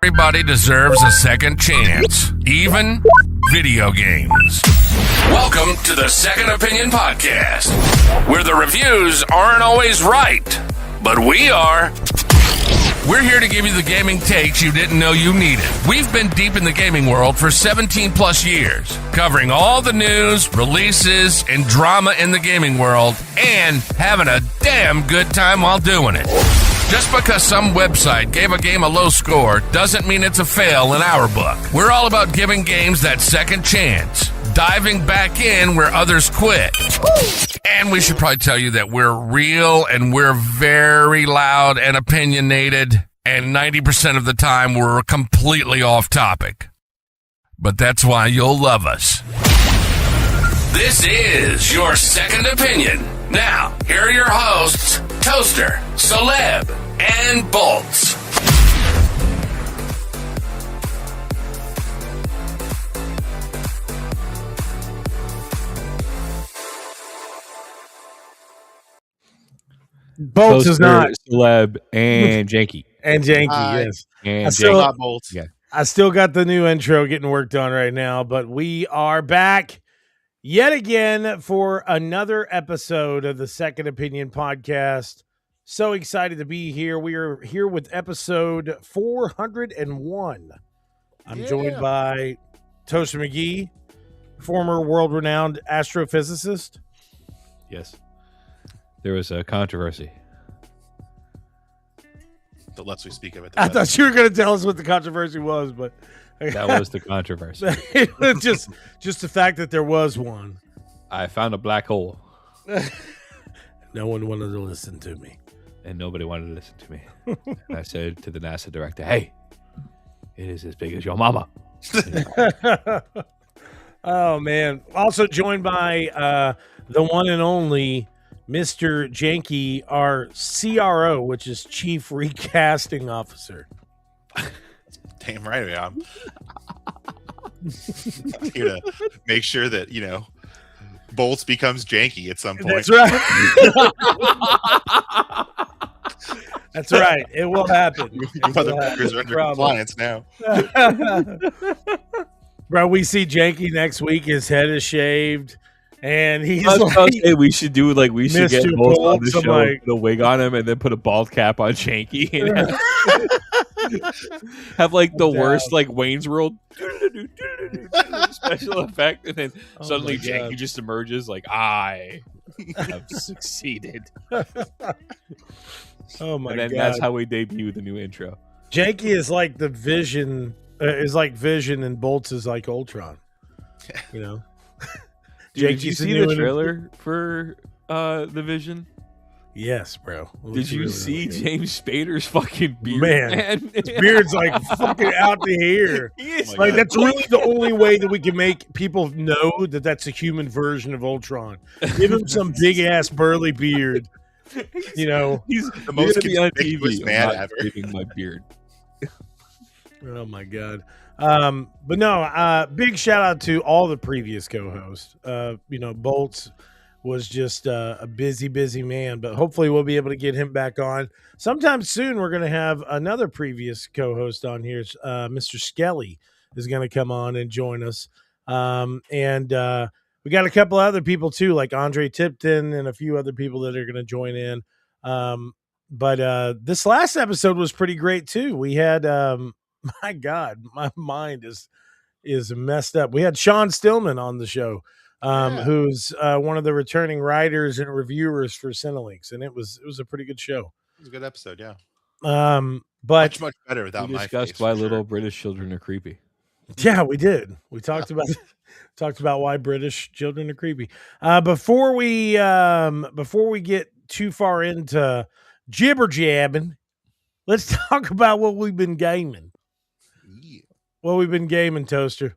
Everybody deserves a second chance, even video games. Welcome to the Second Opinion Podcast, where the reviews aren't always right, but we are. We're here to give you the gaming takes you didn't know you needed. We've been deep in the gaming world for 17 plus years, covering all the news, releases, and drama in the gaming world, and having a damn good time while doing it. Just because some website gave a game a low score doesn't mean it's a fail in our book. We're all about giving games that second chance, diving back in where others quit. And we should probably tell you that we're real and we're very loud and opinionated, and 90% of the time we're completely off topic. But that's why you'll love us. This is your Second Opinion. Now, here are your hosts, Toaster, Celeb, and Bolts. Bolts is not Celeb and Janky. And Janky, yes. And I still Janky. got Bolts. Yeah. I still got the new intro getting worked on right now, but we are back yet again for another episode of the Second Opinion Podcast. So excited to be here. We are here with episode 401. I'm joined by Toaster McGee, former world-renowned astrophysicist. Yes. There was a controversy. The less we speak of it, I thought you were going to tell us what the controversy was, but That was the controversy. it was just the fact that there was one. I found a black hole. No one wanted to listen to me. And nobody wanted to listen to me. And I said to the NASA director, hey, it is as big as your mama. Oh, man. Also joined by the one and only Mr. Janky, our CRO, which is Chief Recasting Officer. damn right I am. I'm here to make sure that, Bolts becomes Janky at some point. That's right. That's right. It will happen. You motherfuckers are under compliance now. Bro, we see Janky next week. His head is shaved. And he's Hey, we should do we should get Mr. Bolts on the Bolts, show, put a wig on him, and then put a bald cap on Janky. And have the worst Wayne's World special effect, and then suddenly Janky just emerges I have succeeded. Oh my and then God. that's how we debut the new intro. Janky is like the Vision, is like Vision, and Bolts is like Ultron. Dude, did you Janky's see new the trailer for the Vision? Yes, bro. Did you see James Spader's fucking beard? Man, his beard's fucking out to here. That's really the only way that we can make people know that that's a human version of Ultron. Give him some big ass burly beard. He's the most on conspicuous TV. man I'm not ever. shaving my beard. Oh my God. But no, big shout out to all the previous co-hosts. Bolts was just a busy man, but hopefully we'll be able to get him back on sometime soon. We're going to have another previous co-host on here. Mr. Skelly is going to come on and join us. And we got a couple other people too, like Andre Tipton and a few other people that are going to join in. But this last episode was pretty great too. We had, my God, my mind is messed up. We had Sean Stillman on the show, who's one of the returning writers and reviewers for Cinelinx, and it was a pretty good show. It was a good episode, yeah. But much better without We my discussed face, why for sure. little British children are creepy. yeah, we did. We talked about why British children are creepy. Before we get too far into jibber jabbing, let's talk about what we've been gaming. Yeah. What we've been gaming, Toaster.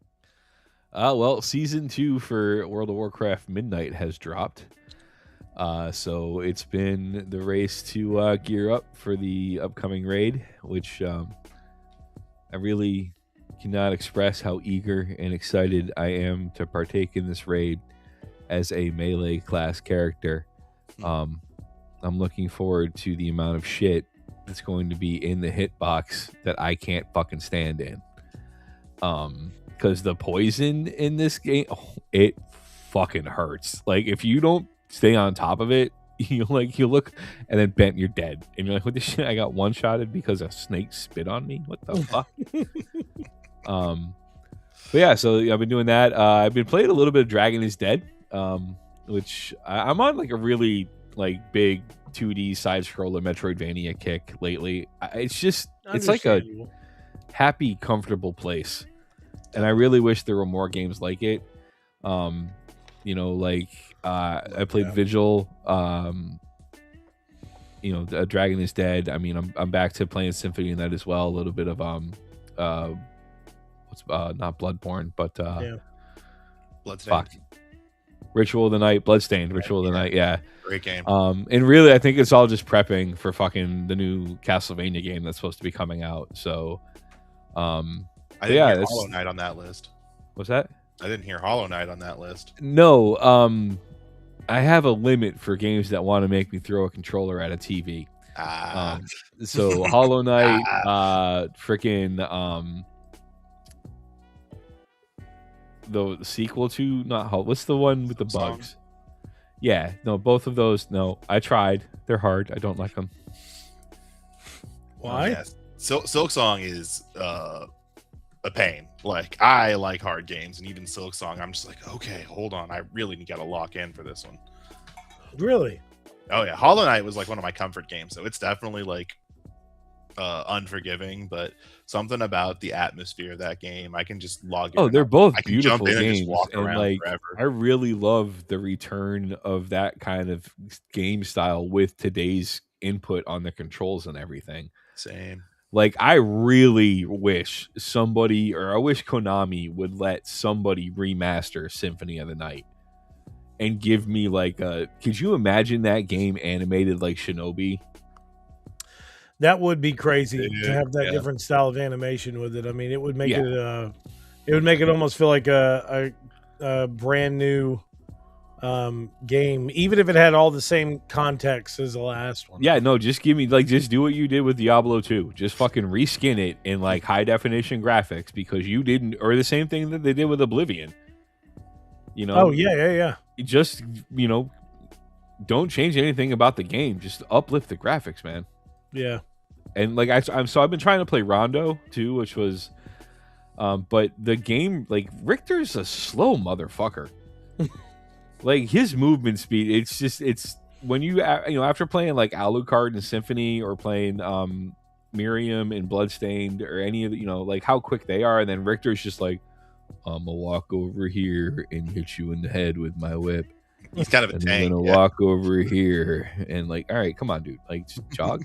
Well, season 2 for World of Warcraft Midnight has dropped. So it's been the race to gear up for the upcoming raid, which I really cannot express how eager and excited I am to partake in this raid as a melee class character. I'm looking forward to the amount of shit that's going to be in the hitbox that I can't fucking stand in. Because the poison in this game, it fucking hurts. Like, if you don't stay on top of it, you look and then bent, you're dead. And you're like, what the shit? I got one-shotted because a snake spit on me? What the fuck? But yeah, so I've been doing that. I've been playing a little bit of Dragon is Dead, which I'm on like a really like big 2D side scroller Metroidvania kick lately. It's like a happy, comfortable place, and I really wish there were more games like it. I played Vigil. Dragon is Dead. I mean, I'm back to playing Symphony of the Night as well. A little bit of not Bloodborne, but Bloodstained. Ritual of the Night, Bloodstained, Ritual of the Night, yeah. Great game. And really, I think it's all just prepping for fucking the new Castlevania game that's supposed to be coming out. So, I didn't hear Hollow Knight on that list. What's that? I didn't hear Hollow Knight on that list. No, I have a limit for games that want to make me throw a controller at a TV. So Hollow Knight, the sequel to what's the one with the bugs? Yeah, no, both of those. No, I tried. They're hard. I don't like them. Why? Yes. Silk Song is a pain. Like, I like hard games, and even Silk Song, I'm just like, okay, hold on, I really got to lock in for this one. Really? Oh yeah, Hollow Knight was like one of my comfort games, so it's definitely like unforgiving, but something about the atmosphere of that game, I can just log in. Oh, they're both beautiful jump in games, and just walk around like forever. I really love the return of that kind of game style with today's input on the controls and everything. Same. Like, I really wish Konami would let somebody remaster Symphony of the Night and give me like could you imagine that game animated like Shinobi? That would be crazy to have that different style of animation with it. I mean, it would make it almost feel like a brand new game, even if it had all the same context as the last one. Yeah, no, just give me just do what you did with Diablo 2. Just fucking reskin it in like high definition graphics, because you didn't, or the same thing that they did with Oblivion. Oh yeah. Just don't change anything about the game. Just uplift the graphics, man. Yeah. And like I've been trying to play Rondo too, which was but the game, like, Richter's a slow motherfucker. Like, his movement speed, it's when you after playing like Alucard and Symphony, or playing Miriam and Bloodstained, or any of the, like how quick they are, and then Richter's just like, I'm gonna walk over here and hit you in the head with my whip. He's kind of a tank. I'm gonna walk over here and like, all right, come on, dude, like, just jog.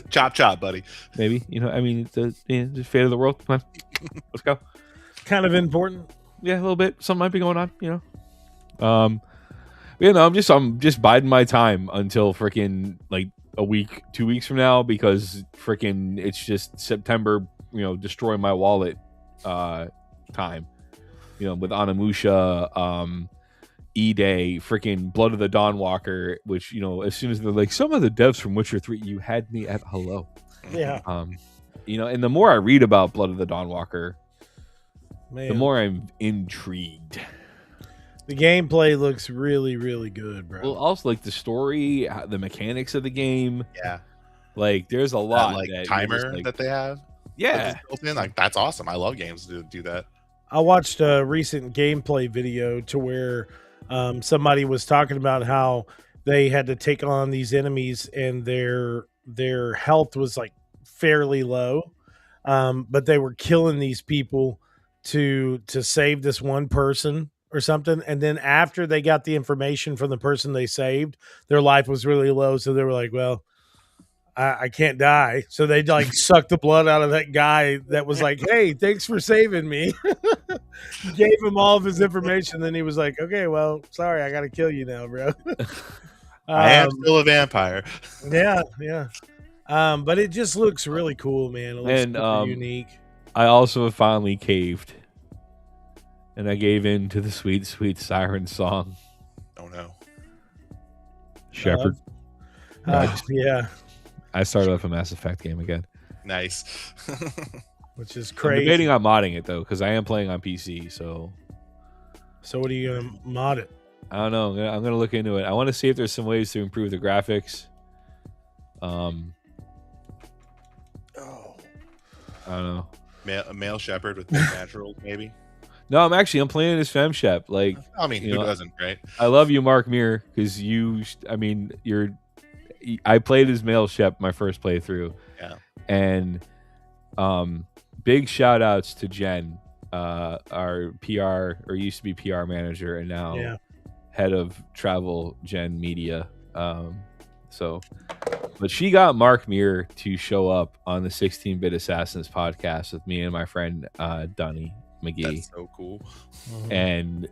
chop, buddy. Maybe it's the fate of the world. Come on, let's go. Kind of important. Yeah, a little bit. Something might be going on. I'm just biding my time until freaking like a week, 2 weeks from now, because freaking it's just September. Destroy my wallet. Time. With Onimusha, E-Day, freaking Blood of the Dawnwalker, which, as soon as they're like, some of the devs from Witcher 3, you had me at hello. Yeah. And the more I read about Blood of the Dawnwalker, Man, the more I'm intrigued. the gameplay looks really, really good, bro. Well, also, like, the story, the mechanics of the game. Yeah. Like, there's a lot. That timer that they have. Yeah. Like, that's awesome. I love games to do that. I watched a recent gameplay video to where somebody was talking about how they had to take on these enemies, and their health was like fairly low, but they were killing these people to save this one person or something. And then after they got the information from the person they saved, their life was really low, so they were like, well, I can't die. So they like sucked the blood out of that guy that was like, hey, thanks for saving me. Gave him all of his information. Then he was like, okay, well, sorry, I got to kill you now, bro. I am still a vampire. Yeah. But it just looks really cool, man. It looks super unique. I also finally caved, and I gave in to the sweet, sweet siren song. Oh, no. Shepherd. Yeah. I started off a Mass Effect game again. Nice. which is I'm crazy. debating on modding it though, because I am playing on PC. So what are you gonna mod it? I don't know. I'm gonna look into it. I want to see if there's some ways to improve the graphics. Oh, I don't know. A male shepherd with big naturals, maybe. No, I'm playing as Fem Shep. Like, I mean, you who know, doesn't, right? I love you, Mark Muir, because I played as male Shep my first playthrough. Yeah. And big shout outs to Jen, our PR or used to be PR manager and now head of travel Gen Media. But she got Mark Muir to show up on the 16-Bit Assassins podcast with me and my friend Dunny McGee. That's so cool. And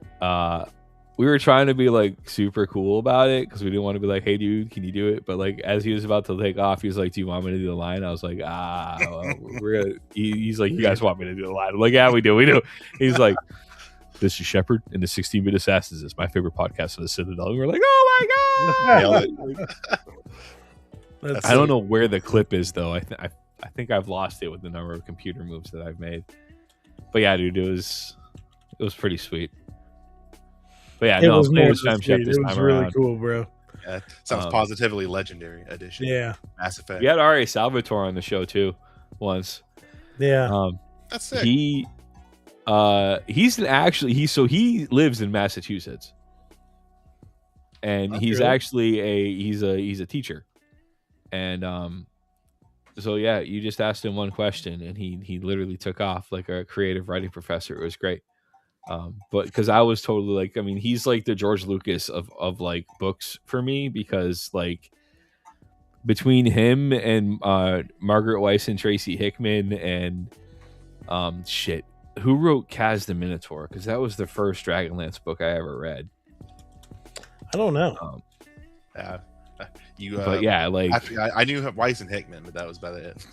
we were trying to be like super cool about it because we didn't want to be like, hey dude, can you do it? But like as he was about to take off, he was like, do you want me to do the line? I was like, well, we're gonna he's like, you guys want me to do the line? I'm like, yeah, we do. He's like, this is Shepard and the 16-Bit Assassins is my favorite podcast of the Citadel. And we're like, oh my god. I don't know where the clip is though. I think I've lost it with the number of computer moves that I've made. But yeah, dude, it was pretty sweet. But yeah, it was playing more as Fem Shep this It was time really around. cool, bro. Yeah, sounds positively legendary edition. Yeah, Mass Effect. We had R.A. Salvatore on the show too, once. Yeah, that's sick. He lives in Massachusetts, and he's actually he's a teacher, and so yeah, you just asked him one question, and he literally took off like a creative writing professor. It was great. But because I was totally like, I mean, he's like the George Lucas of like books for me, because like between him and Margaret Weiss and Tracy Hickman and who wrote Kaz the Minotaur, because that was the first Dragonlance book I ever read. I don't know. But yeah, like I knew Weiss and Hickman, but that was about it.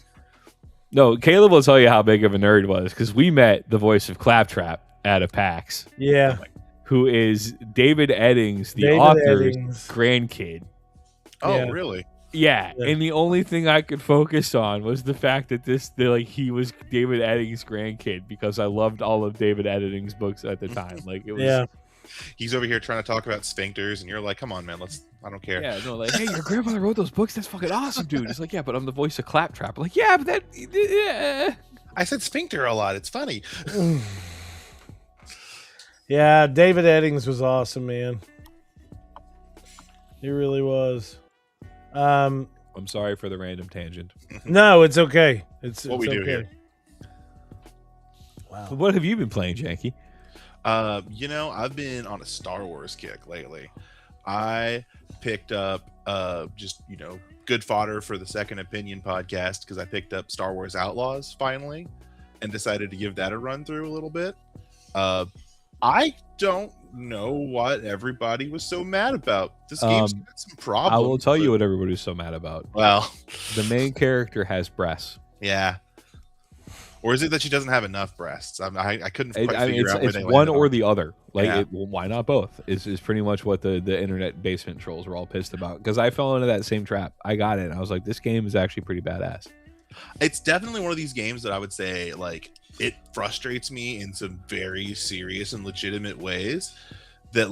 No, Caleb will tell you how big of a nerd was, because we met the voice of Claptrap at a PAX. Yeah. Who is David Eddings, the author's grandkid. Oh, yeah. Really? Yeah. And the only thing I could focus on was the fact that he was David Eddings' grandkid, because I loved all of David Eddings' books at the time. Like it was. Yeah. He's over here trying to talk about sphincters, and you're like, "Come on, man, I don't care." Yeah, no, like, hey, your grandmother wrote those books. That's fucking awesome, dude. It's like, yeah, but I'm the voice of Claptrap. I'm like, yeah, but that. I said sphincter a lot. It's funny. Yeah, David Eddings was awesome, man. He really was. I'm sorry for the random tangent. No, it's okay. It's what we do here. Wow. So what have you been playing, Janky? I've been on a Star Wars kick lately. I picked up good fodder for the Second Opinion podcast, because I picked up Star Wars Outlaws finally and decided to give that a run through a little bit. I don't know what everybody was so mad about. This game's got some problems. I will tell you what everybody was so mad about. Well, the main character has breasts. Yeah. Or is it that she doesn't have enough breasts? I couldn't quite figure out where it's they one or on. the other. Like, Yeah. why not both? Is pretty much what the internet basement trolls were all pissed about. Because I fell into that same trap. I got it. And I was like, this game is actually pretty badass. It's definitely one of these games that I would say, like, it frustrates me in some very serious and legitimate ways. That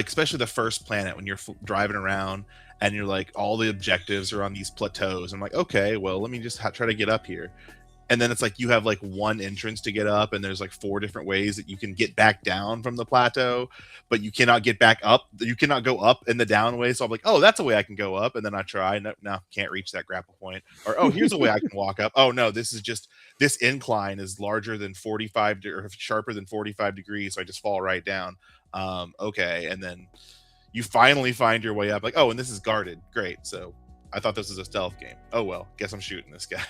especially the first planet, when you're driving around and you're like, all the objectives are on these plateaus. I'm like, okay, well, let me just try to get up here. And then it's like you have like one entrance to get up, and there's like 4 different ways that you can get back down from the plateau, but you cannot get back up. You cannot go up in the down way. So I'm like, oh, that's a way I can go up. And then I try. No, can't reach that grapple point. Or, oh, here's a way I can walk up. Oh, no, this incline is larger than 45 or sharper than 45 degrees. So I just fall right down. Okay. And then you finally find your way up. Like, oh, and this is guarded. Great. So I thought this was a stealth game. Oh, well, guess I'm shooting this guy.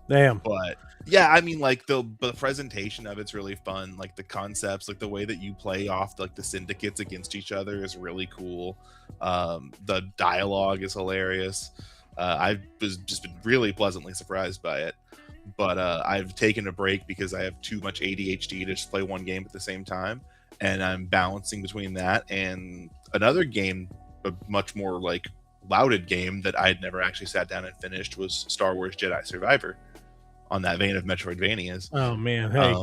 Damn. But yeah, I mean, like the presentation of it's really fun. Like the concepts, like the way that you play off like the syndicates against each other is really cool. The dialogue is hilarious. I've just been really pleasantly surprised by it. But I've taken a break because I have too much ADHD to just play one game at the same time, and I'm balancing between that and another game, a much more like lauded game that I had never actually sat down and finished was Star Wars Jedi Survivor. On that vein of Metroidvanias. Oh man, hey,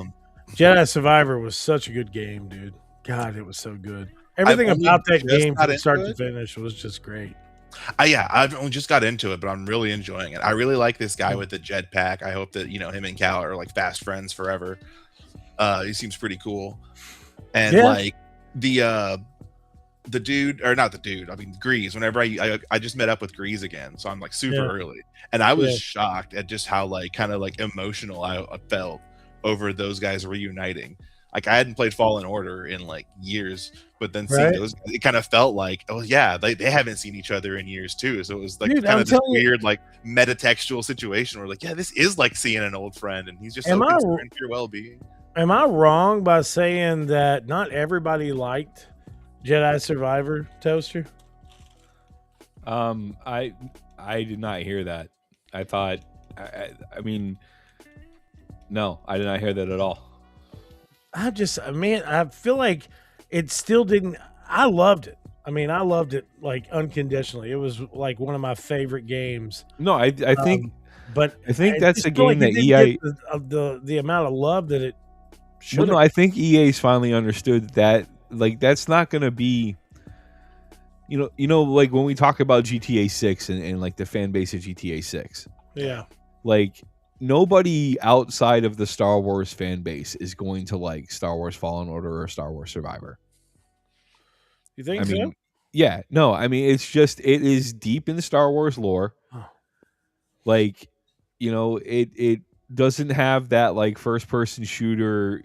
Jedi Survivor was such a good game, dude. God, it was so good. Everything about that game from start to finish was just great. I've only just got into it, but I'm really enjoying it. I really like this guy with the jetpack. I hope that him and Cal are like fast friends forever. He seems pretty cool, and like the dude, or not the dude, I mean Grease. Whenever I just met up with Grease again, so I'm like super early, and I was shocked at just how like kind of like emotional I felt over those guys reuniting. Like I hadn't played Fallen Order in like years, but then seeing those, it kind of felt like, oh yeah, they haven't seen each other in years too. So it was like kind of this weird like metatextual situation where like, yeah, this is like seeing an old friend, and he's just so concerned for your well-being. Am I wrong by saying that not everybody liked Jedi Survivor, Toaster? I did not hear that. I thought, I mean, no, I did not hear that at all. I feel like it still didn't. I loved it. I mean, I loved it like unconditionally. It was like one of my favorite games. No, I think, but I think that's a game that EA the amount of love that it should. Well, no, I think EA's finally understood that like that's not going to be. You know, like when we talk about GTA 6 and like the fan base of GTA 6. Yeah. Like nobody outside of the Star Wars fan base is going to like Star Wars Fallen Order or Star Wars Survivor. You think so? Yeah. No, I mean, it is deep in the Star Wars lore. Oh. Like, it doesn't have that like first person shooter,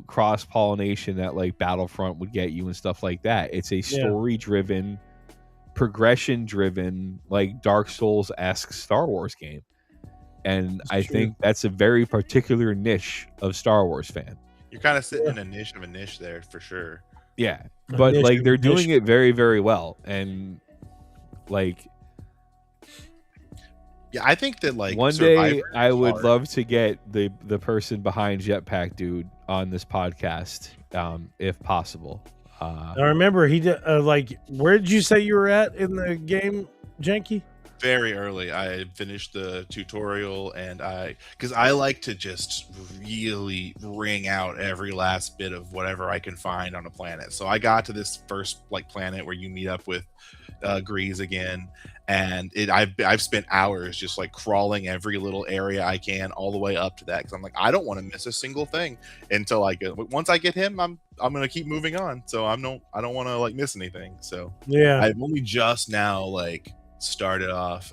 cross pollination that like Battlefront would get you and stuff like that. It's a story driven, progression driven, like Dark Souls-esque Star Wars game. And I think that's a very particular niche of Star Wars fan. You're kind of sitting in a niche of a niche there for sure. Yeah. But like they're doing it very, very well. And like, yeah, I think that like one day I would love to get the person behind Jetpack Dude on this podcast, if possible. I remember he did. Where did you say you were at in the game, Janky? Very early. I finished the tutorial, and because I like to just really wring out every last bit of whatever I can find on a planet. So I got to this first like planet where you meet up with Grease again, and I've spent hours just like crawling every little area I can all the way up to that because I'm like, I don't want to miss a single thing until I get. Once I get him, I'm gonna keep moving on. So I don't want to like miss anything. So yeah, I've only just now like started off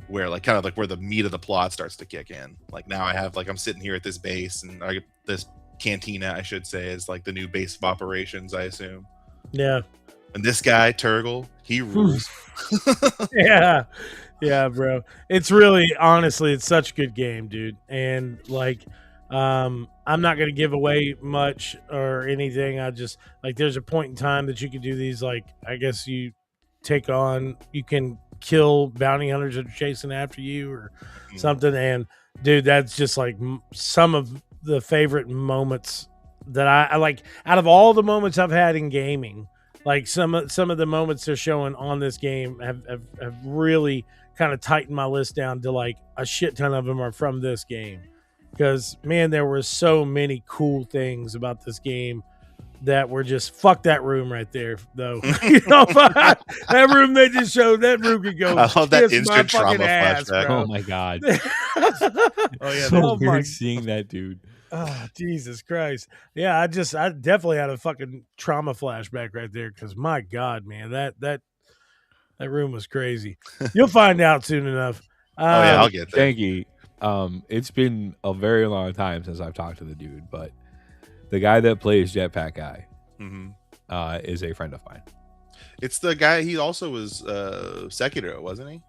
where like kind of like where the meat of the plot starts to kick in. Like now I have like I'm sitting here at this base, and I get this cantina, I should say, is like the new base of operations, I assume. Yeah. And this guy, Turgle, he rules. Yeah, bro. It's really, honestly, it's such a good game, dude. And like, I'm not gonna give away much or anything. I just like, there's a point in time that you can do these. Like, I guess you can kill bounty hunters that are chasing after you or something. And dude, that's just like some of the favorite moments that I like out of all the moments I've had in gaming. Like some of the moments they're showing on this game have really kind of tightened my list down to like a shit ton of them are from this game. Because man, there were so many cool things about this game that were just fuck that room right there though. That room they just showed, that room could go. I love that instant trauma flashback. Oh my god. Oh yeah, so weird seeing that dude. Oh, Jesus Christ. Yeah, I definitely had a fucking trauma flashback right there because my God, man, that room was crazy. You'll find out soon enough. I'll get there. Thank you. It's been a very long time since I've talked to the dude, but the guy that plays Jetpack Guy is a friend of mine. It's the guy, he also was Sekiro, wasn't he?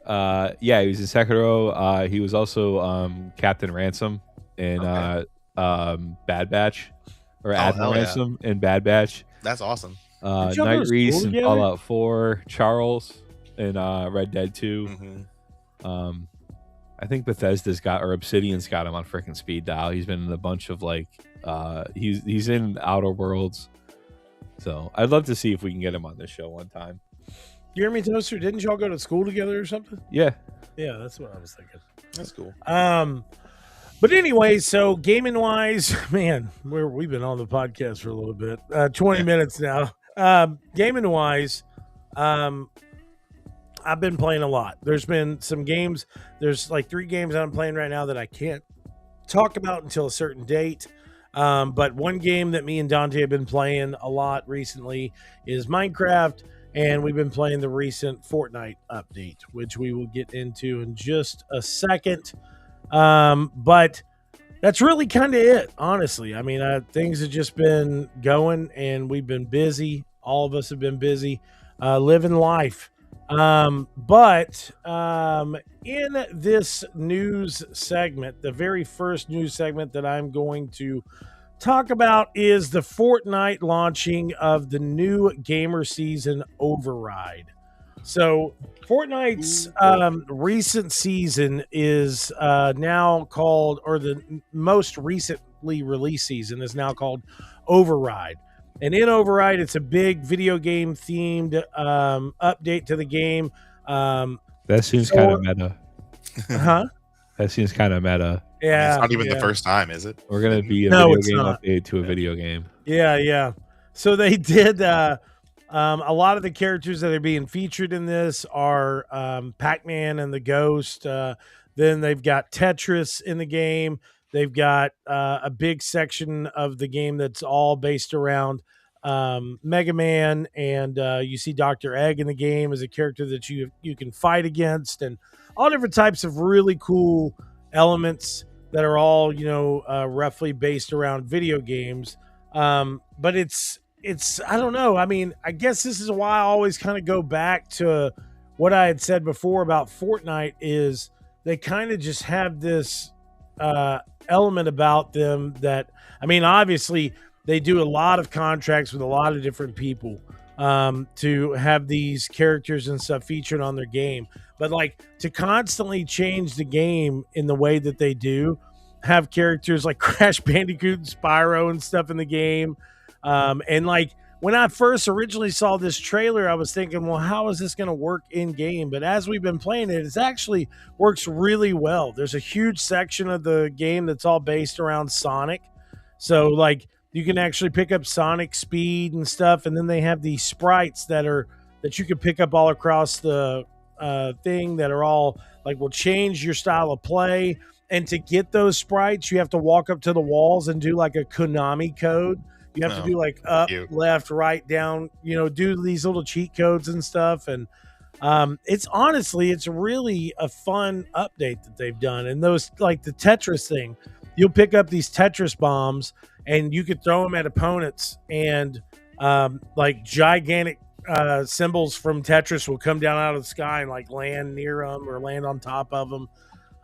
Yeah, he was in Sekiro. He was also Captain Ransom in Bad Batch, or Admiral Ransom in Bad Batch. That's awesome. Night Reese in Fallout 4, Charles in Red Dead 2. I think Bethesda's or Obsidian's got him on freaking speed dial. He's been in a bunch of like he's in Outer Worlds. So I'd love to see if we can get him on this show one time. Jeremy Toaster, didn't y'all go to school together or something? Yeah. Yeah, that's what I was thinking. That's cool. But anyway, so gaming wise, man, we've been on the podcast for a little bit, 20 minutes now. Gaming wise, I've been playing a lot. There's been some games. There's like 3 games I'm playing right now that I can't talk about until a certain date. But one game that me and Dante have been playing a lot recently is Minecraft, and we've been playing the recent Fortnite update, which we will get into in just a second. But that's really kind of it, honestly. I mean, things have just been going, and we've been busy. All of us have been busy living life. But in this news segment, the very first news segment that I'm going to talk about is the Fortnite launching of the new gamer season Override. So Fortnite's recent season is now called, or the most recently released season is now called Override. And in Override, it's a big video game themed update to the game. That seems kind of meta. Huh? That seems kind of meta. Yeah. It's not even the first time, is it? We're going to be a No, video it's game not. update to a video game. Yeah. So they did a lot of the characters that are being featured in this are Pac-Man and the Ghost. Then they've got Tetris in the game. They've got a big section of the game that's all based around Mega Man, and you see Dr. Egg in the game as a character that you can fight against, and all different types of really cool elements that are all roughly based around video games. But it's I don't know. I mean, I guess this is why I always kind of go back to what I had said before about Fortnite is they kind of just have this element about them that, I mean, obviously they do a lot of contracts with a lot of different people to have these characters and stuff featured on their game. But like to constantly change the game in the way that they do, have characters like Crash Bandicoot and Spyro and stuff in the game. And like when I first originally saw this trailer, I was thinking, well, how is this going to work in game? But as we've been playing it, it actually works really well. There's a huge section of the game that's all based around Sonic. So like you can actually pick up Sonic speed and stuff. And then they have these sprites that you can pick up all across the thing that are all like will change your style of play. And to get those sprites, you have to walk up to the walls and do like a Konami code. You have to do like up, left, right, down, do these little cheat codes and stuff. And it's really a fun update that they've done. And those, like the Tetris thing, you'll pick up these Tetris bombs and you could throw them at opponents, and like gigantic symbols from Tetris will come down out of the sky and like land near them or land on top of them.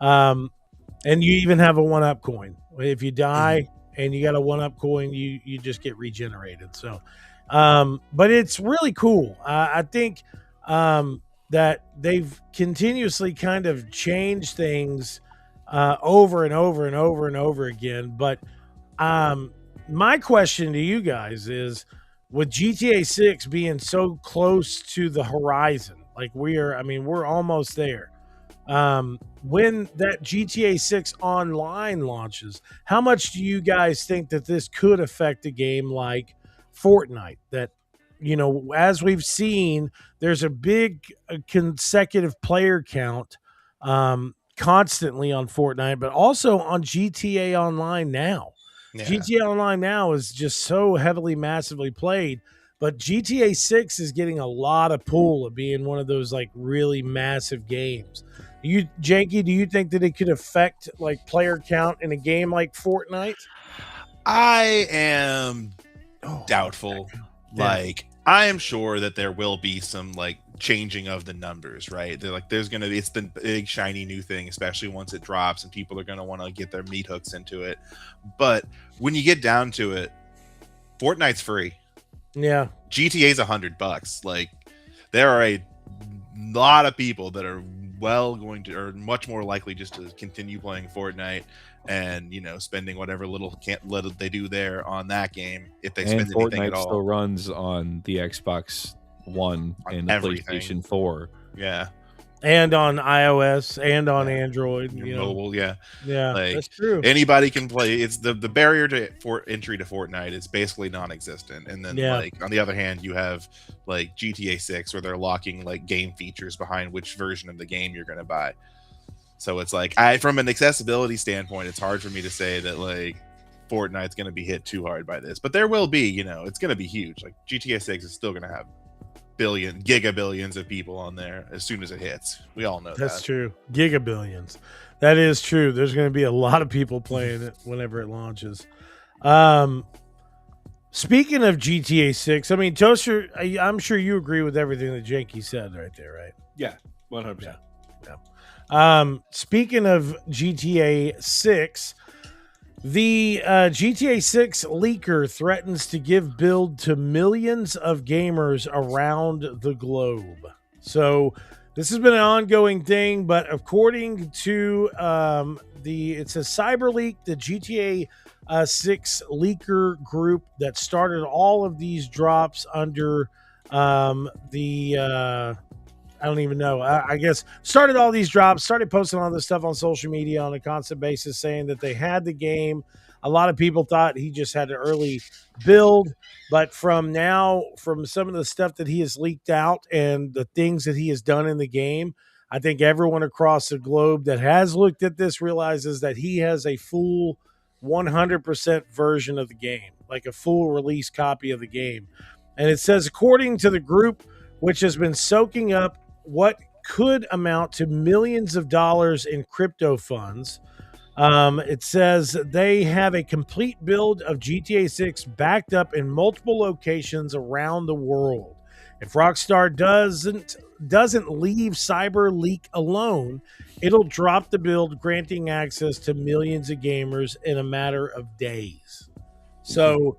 And you even have a 1-up coin. If you die and you got a 1-up coin, you just get regenerated. So, but it's really cool. I think that they've continuously kind of changed things over and over and over and over again. But my question to you guys is, with GTA 6 being so close to the horizon, like we're almost there. When that GTA 6 online launches, how much do you guys think that this could affect a game like Fortnite? That, as we've seen, there's a big consecutive player count constantly on Fortnite, but also on GTA Online now. Yeah. GTA Online now is just so heavily, massively played. But GTA 6 is getting a lot of pull of being one of those like really massive games. Janky, do you think that it could affect like player count in a game like Fortnite? I am doubtful. Yeah. Like, I am sure that there will be some like changing of the numbers, right? They're like, it's the big shiny new thing, especially once it drops, and people are going to want to get their meat hooks into it. But when you get down to it, Fortnite's free. Yeah, GTA's $100. Like, there are a lot of people that are much more likely just to continue playing Fortnite and spending whatever little they do there on that game if they spend anything at all. Fortnite still runs on the Xbox One and the everything. PlayStation 4. Yeah. And on iOS and on Android, Your mobile, yeah. Yeah, Like, that's true. Anybody can play. It's the barrier for entry to Fortnite is basically non-existent. And then like on the other hand, you have like GTA 6 where they're locking like game features behind which version of the game you're going to buy. So it's like from an accessibility standpoint, it's hard for me to say that like Fortnite's going to be hit too hard by this, but there will be, it's going to be huge. Like GTA 6 is still going to have gigabillions of people on there as soon as it hits. We all know that's that. true. Gigabillions. That is true. There's going to be a lot of people playing it whenever it launches. Speaking of GTA 6, I mean, Toaster, I'm sure you agree with everything that Janky said right there, right? Yeah, 100%. Speaking of GTA 6, the GTA 6 leaker threatens to give build to millions of gamers around the globe. So this has been an ongoing thing, but according to it's a cyber leak, the GTA 6 leaker group that started all of these drops under I don't even know. I guess started all these drops, started posting all this stuff on social media on a constant basis, saying that they had the game. A lot of people thought he just had an early build, but from some of the stuff that he has leaked out and the things that he has done in the game, I think everyone across the globe that has looked at this realizes that he has a full 100% version of the game, like a full release copy of the game. And it says, according to the group, which has been soaking up what could amount to millions of dollars in crypto funds. It says they have a complete build of GTA 6 backed up in multiple locations around the world. If Rockstar doesn't leave Cyber Leak alone, it'll drop the build, granting access to millions of gamers in a matter of days. So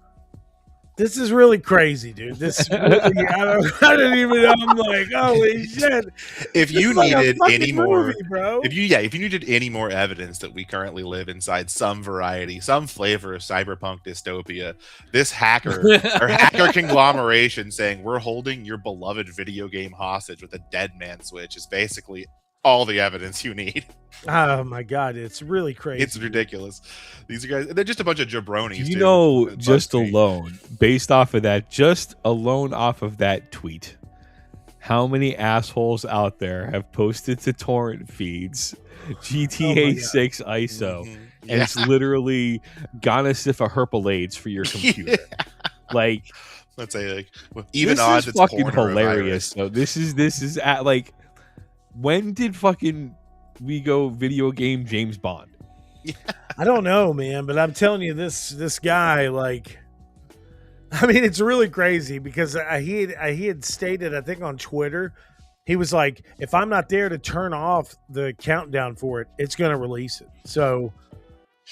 this is really crazy, dude. This is really, I don't even know. I'm like, holy shit. If you needed any more, movie, bro. if you needed any more evidence that we currently live inside some variety, some flavor of cyberpunk dystopia, this hacker conglomeration saying we're holding your beloved video game hostage with a dead man switch is basically all the evidence you need. Oh my god, it's really crazy. It's ridiculous. These guys, they're just a bunch of jabronis. Just alone off of that tweet, how many assholes out there have posted to torrent feeds GTA 6 ISO, and it's literally Gonosipha Herpalades for your computer. Like, let's say, like, even this odds, is it's fucking porn or a hilarious. So this is at like, when did fucking we go video game James Bond? I don't know, man, but I'm telling you, this guy, like, I mean, it's really crazy because he had stated, I think on Twitter, he was like, if I'm not there to turn off the countdown for it, it's going to release it. So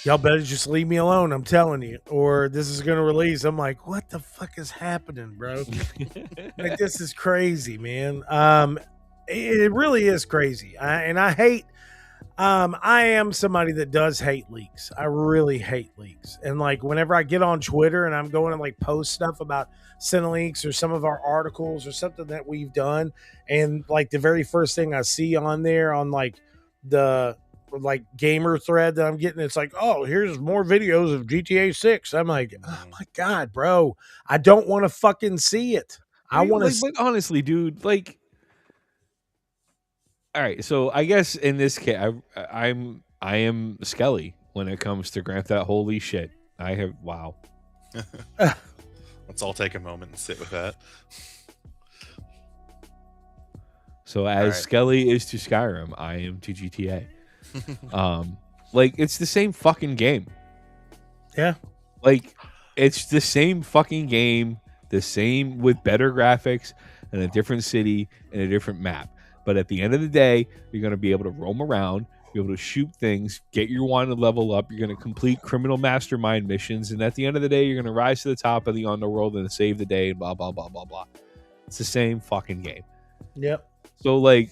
y'all better just leave me alone, I'm telling you, or this is going to release. I'm like, what the fuck is happening, bro? Like, this is crazy, man. It really is crazy. I am somebody that does hate leaks. I really hate leaks. And like, whenever I get on Twitter and I'm going to like post stuff about Cineleaks or some of our articles or something that we've done, and like the very first thing I see on there on like the like gamer thread that I'm getting, it's like, oh, here's more videos of GTA 6. I'm like, oh my God, bro, I don't want to fucking see it. I want to like, honestly, dude, like, all right, so I guess in this case, I am Skelly when it comes to Grand Theft. Holy shit! Wow. Let's all take a moment and sit with that. So as Skelly is to Skyrim, I am to GTA. Like, it's the same fucking game. Yeah. Like, it's the same fucking game, the same with better graphics and a different city and a different map. But at the end of the day, you're going to be able to roam around, be able to shoot things, get your wanted level up. You're going to complete criminal mastermind missions. And at the end of the day, you're going to rise to the top of the underworld and save the day and blah, blah, blah, blah, blah. It's the same fucking game. Yep. So, like,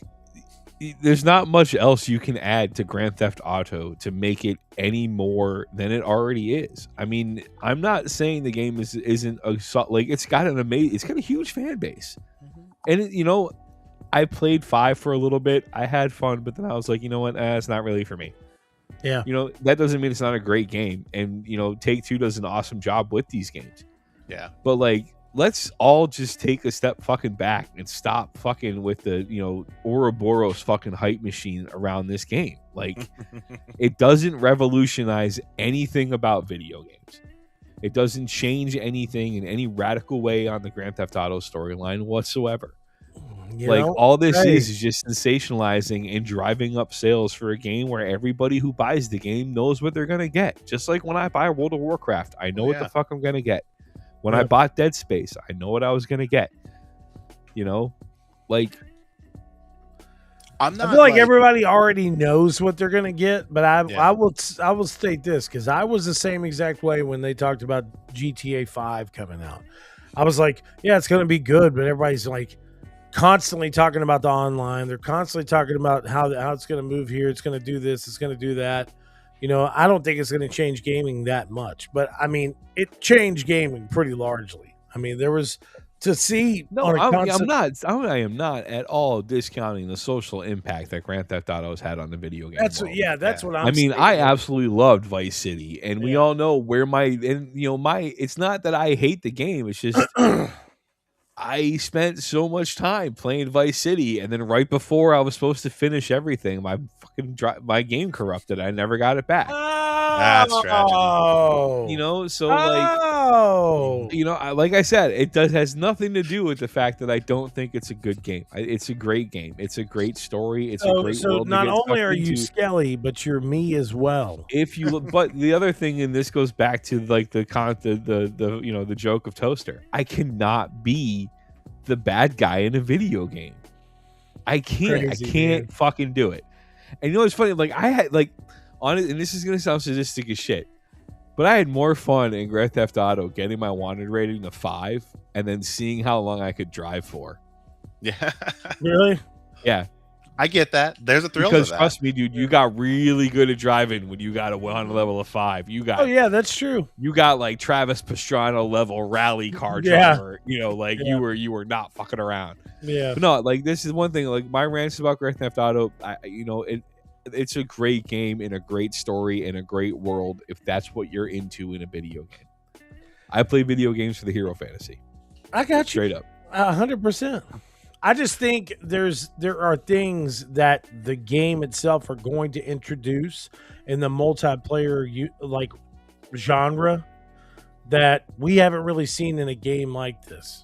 there's not much else you can add to Grand Theft Auto to make it any more than it already is. I mean, I'm not saying the game isn't like, it's got a huge fan base. And I played 5 for a little bit. I had fun, but then I was like, you know what? It's not really for me. Yeah. That doesn't mean it's not a great game. And, Take-Two does an awesome job with these games. Yeah. But, like, let's all just take a step fucking back and stop fucking with the, Ouroboros fucking hype machine around this game. Like, it doesn't revolutionize anything about video games. It doesn't change anything in any radical way on the Grand Theft Auto storyline whatsoever. All this is just sensationalizing and driving up sales for a game where everybody who buys the game knows what they're going to get. Just like when I buy World of Warcraft, I know what the fuck I'm going to get. When I bought Dead Space, I know what I was going to get. I feel like everybody already knows what they're going to get, but I will state this, because I was the same exact way when they talked about GTA 5 coming out. I was like, yeah, it's going to be good, but everybody's like constantly talking about the online. They're constantly talking about how it's going to move here. It's going to do this. It's going to do that. I don't think it's going to change gaming that much, but I mean, it changed gaming pretty largely. I mean, there was to see. No, I am not at all discounting the social impact that Grand Theft Auto has had on the video game. That's what I'm. I mean, I absolutely loved Vice City, and we all know where it's not that I hate the game. It's just I spent so much time playing Vice City, and then right before I was supposed to finish everything, my game corrupted. I never got it back. That's tragedy. Like I said, it has nothing to do with the fact that I don't think it's a good game. It's a great game. It's a great story. It's a great world. So not only are you Skelly, but you're me as well. If you look, but the other thing, and this goes back to like the joke of Toaster. I cannot be the bad guy in a video game. I can't fucking do it. And it's funny, like I had and this is gonna sound sadistic as shit, but I had more fun in Grand Theft Auto getting my wanted rating to 5 and then seeing how long I could drive for. Yeah. Really? Yeah. I get that. There's a thrill because to that. Trust me, dude, you got really good at driving when you got a 100 level of 5. You got. Oh yeah, that's true. You got like Travis Pastrana level rally car driver. You were not fucking around. Yeah. But no, like this is one thing. Like my rants about Grand Theft Auto, it's a great game and a great story and a great world if that's what you're into in a video game. I play video games for the hero fantasy. I got you. Straight up. 100%. I just think there are things that the game itself are going to introduce in the multiplayer genre that we haven't really seen in a game like this.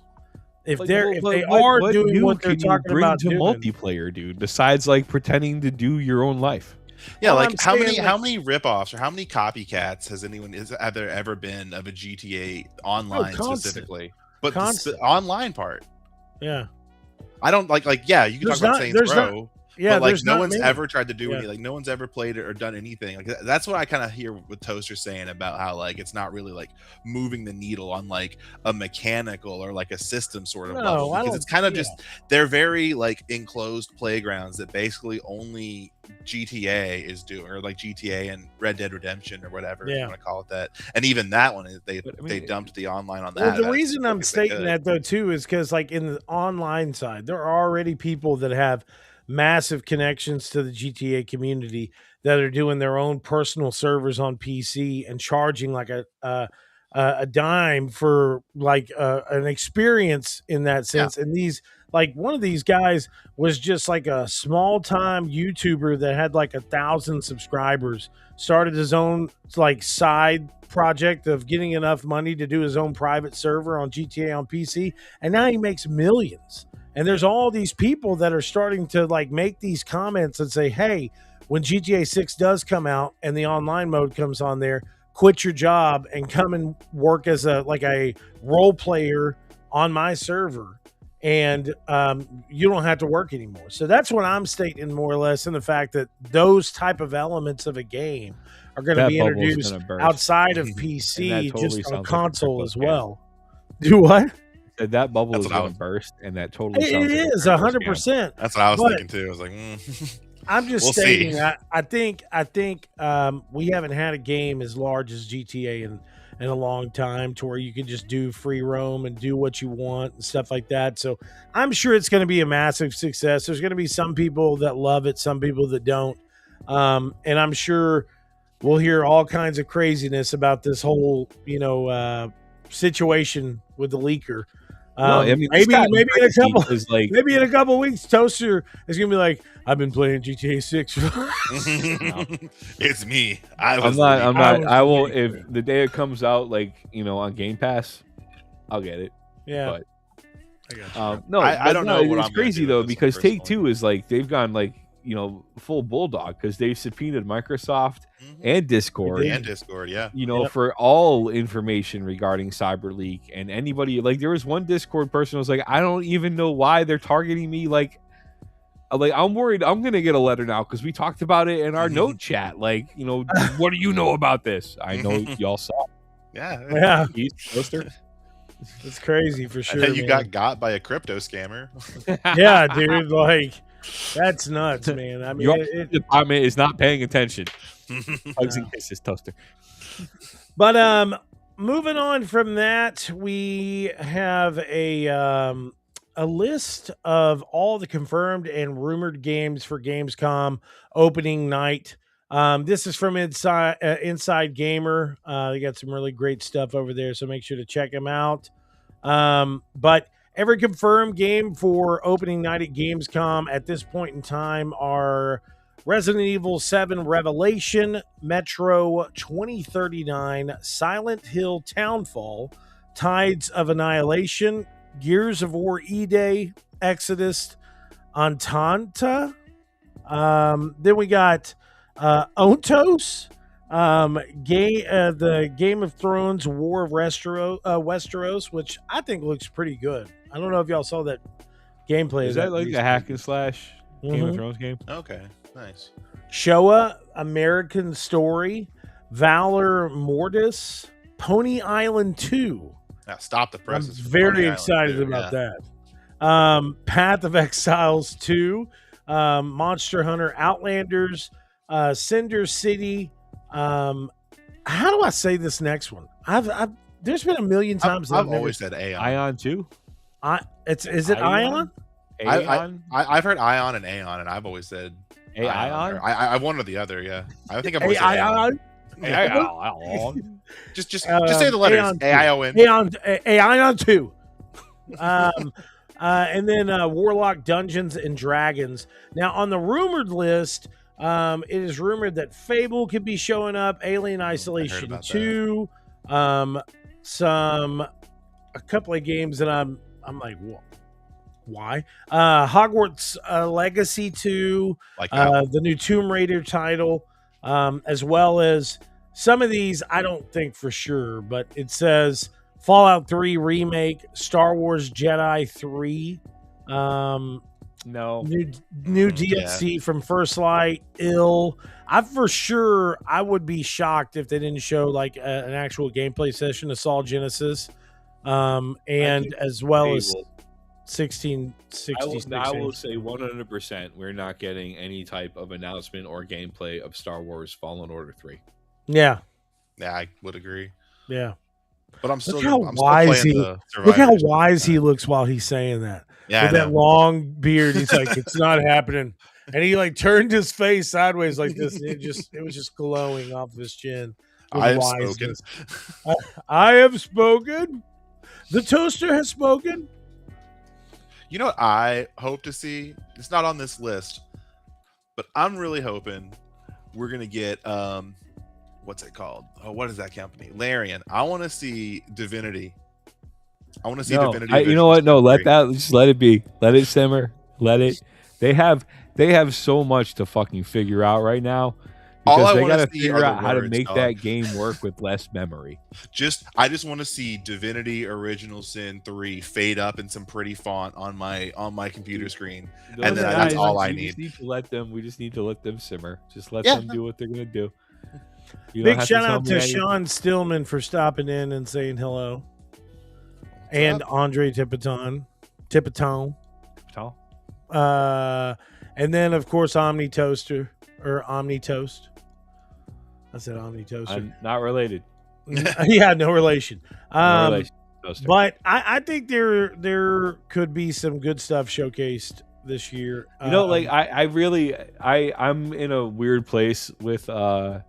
If they are doing what they're talking about to multiplayer, dude, besides like pretending to do your own life. Yeah, how many ripoffs or how many copycats have there ever been of a GTA online specifically? But the online part. Yeah. I don't you can talk about Saints Row. Yeah, but no one's ever tried to do anything. No one's ever played it or done anything. Like that's what I kind of hear with Toaster saying about how it's not really moving the needle on a mechanical or a system sort of level, because it's kind of just they're very enclosed playgrounds that basically only GTA is doing, or GTA and Red Dead Redemption or whatever you want to call it that. And even that one, they dumped the online on that. Well, the reason I'm stating that though too is because in the online side, there are already people that have massive connections to the GTA community that are doing their own personal servers on PC and charging a dime for an experience in that sense. And these one of these guys was just a small time YouTuber that had 1,000 subscribers, started his own side project of getting enough money to do his own private server on GTA on PC, and now he makes millions. And there's all these people that are starting to make these comments and say, hey, when GTA 6 does come out and the online mode comes on there, quit your job and come and work as a role player on my server. And you don't have to work anymore. So that's what I'm stating more or less, in the fact that those type of elements of a game are going to be introduced outside of PC, totally just on console as well. Do what? That bubble is going to burst, and that totally it is 100%. That's what I was thinking too. I was like, I'm just We'll stating. see. I think we haven't had a game as large as GTA in a long time, to where you can just do free roam and do what you want and stuff like that. So I'm sure it's going to be a massive success. There's going to be some people that love it, some people that don't, and I'm sure we'll hear all kinds of craziness about this whole situation with the leaker. No, I mean, this got Maybe in a crazy couple 'cause, like, maybe in a couple weeks, Toaster is gonna be like, I've been playing GTA 6. It's me. I'm not. I will if the day it comes out, like on Game Pass, I'll get it. Yeah. But I got you. no, I don't know what It's I'm gonna crazy do though with this because Take personally. Two is like they've gone like full bulldog because they've subpoenaed Microsoft and Discord. And Discord, yeah. Yep. For all information regarding CyberLeak, and anybody like there was one Discord person who was like, I don't even know why they're targeting me. Like I'm worried I'm gonna get a letter now because we talked about it in our note chat. Like, what do you know about this? I know y'all saw. Yeah. Yeah, Poster. it's crazy for sure. And then you man. got by a crypto scammer. Yeah, dude, like that's nuts, man. I mean, Your department is not paying attention. Hugs and kisses, Toaster. but moving on from that, we have a list of all the confirmed and rumored games for Gamescom opening night. This is from Inside Gamer. They got some really great stuff over there, so make sure to check them out. But every confirmed game for opening night at Gamescom at this point in time are Resident Evil 7 Revelation, Metro 2039, Silent Hill Townfall, Tides of Annihilation, Gears of War E-Day, Exodus, Antanta. Then we got Ontos, the Game of Thrones War of Westeros, which I think looks pretty good. I don't know if y'all saw that gameplay. Is that like a hack and slash Game of Mhm. Thrones game? Okay, nice. Showa, American Story, Valor Mortis, Pony Island 2. Now stop the I'm presses. for very Pony Island excited too, about yeah. that. Path of Exiles 2, Monster Hunter Outlanders, Cinder City. How do I say this next one? There's been a million times that I've always said Aeon. Ion 2? Is it Ion? Aeon? I've heard Ion and Aeon, and I've always said Aeon? I one or the other. Yeah, I think I've always said Aeon? Aeon? Just say the letters. Aeon 2. Aeon. Aeon 2. And then Warlock Dungeons and Dragons. Now, on the rumored list, it is rumored that Fable could be showing up, Alien Isolation about 2, a couple of games that I'm like, why? Hogwarts Legacy 2, Like that. the new Tomb Raider title, as well as some of these I don't think for sure, but it says Fallout 3 remake, Star Wars Jedi 3, No. new DLC from First Light, I would be shocked if they didn't show like an actual gameplay session of Saw Genesis, and as well as Fable. 1666. I will say 100% we're not getting any type of announcement or gameplay of Star Wars Fallen Order 3. Yeah, Yeah, I would agree. yeah. But I'm still. Look how I'm still wise playing he. the Look how Survivors. wise he looks while he's saying that. Yeah, With I that know. long beard, he's like, "It's not happening," and he like turned his face sideways like this. And it was just glowing off of his chin. with I have wiseness. spoken. I have spoken. The toaster has spoken. You know what I hope to see? It's not on this list, but I'm really hoping we're gonna get what's it called? Oh, what is that company? Larian. I want to see Divinity. I want to see Divinity. You know what? No, Original Sin 3. just let it be. Let it simmer. Let it. They have so much to fucking figure out right now. All Because I they wanna got to see are figure the out how to words, make dog. that game work with less memory. I just want to see Divinity Original Sin 3 fade up in some pretty font on my computer screen. And then that's all I need. We just need to let them simmer. Just let Yeah. them do what they're gonna do. You don't Big have shout tell out me to anything. Sean Stillman for stopping in and saying hello, and up? Andre Tipiton. Tell. And then, of course, Omni Toaster or Omni Toast. I said Omni Toaster. I'm not related. Yeah, no relation. No relation. Toaster. But I think there could be some good stuff showcased this year. You know, like I'm in a weird place with Alien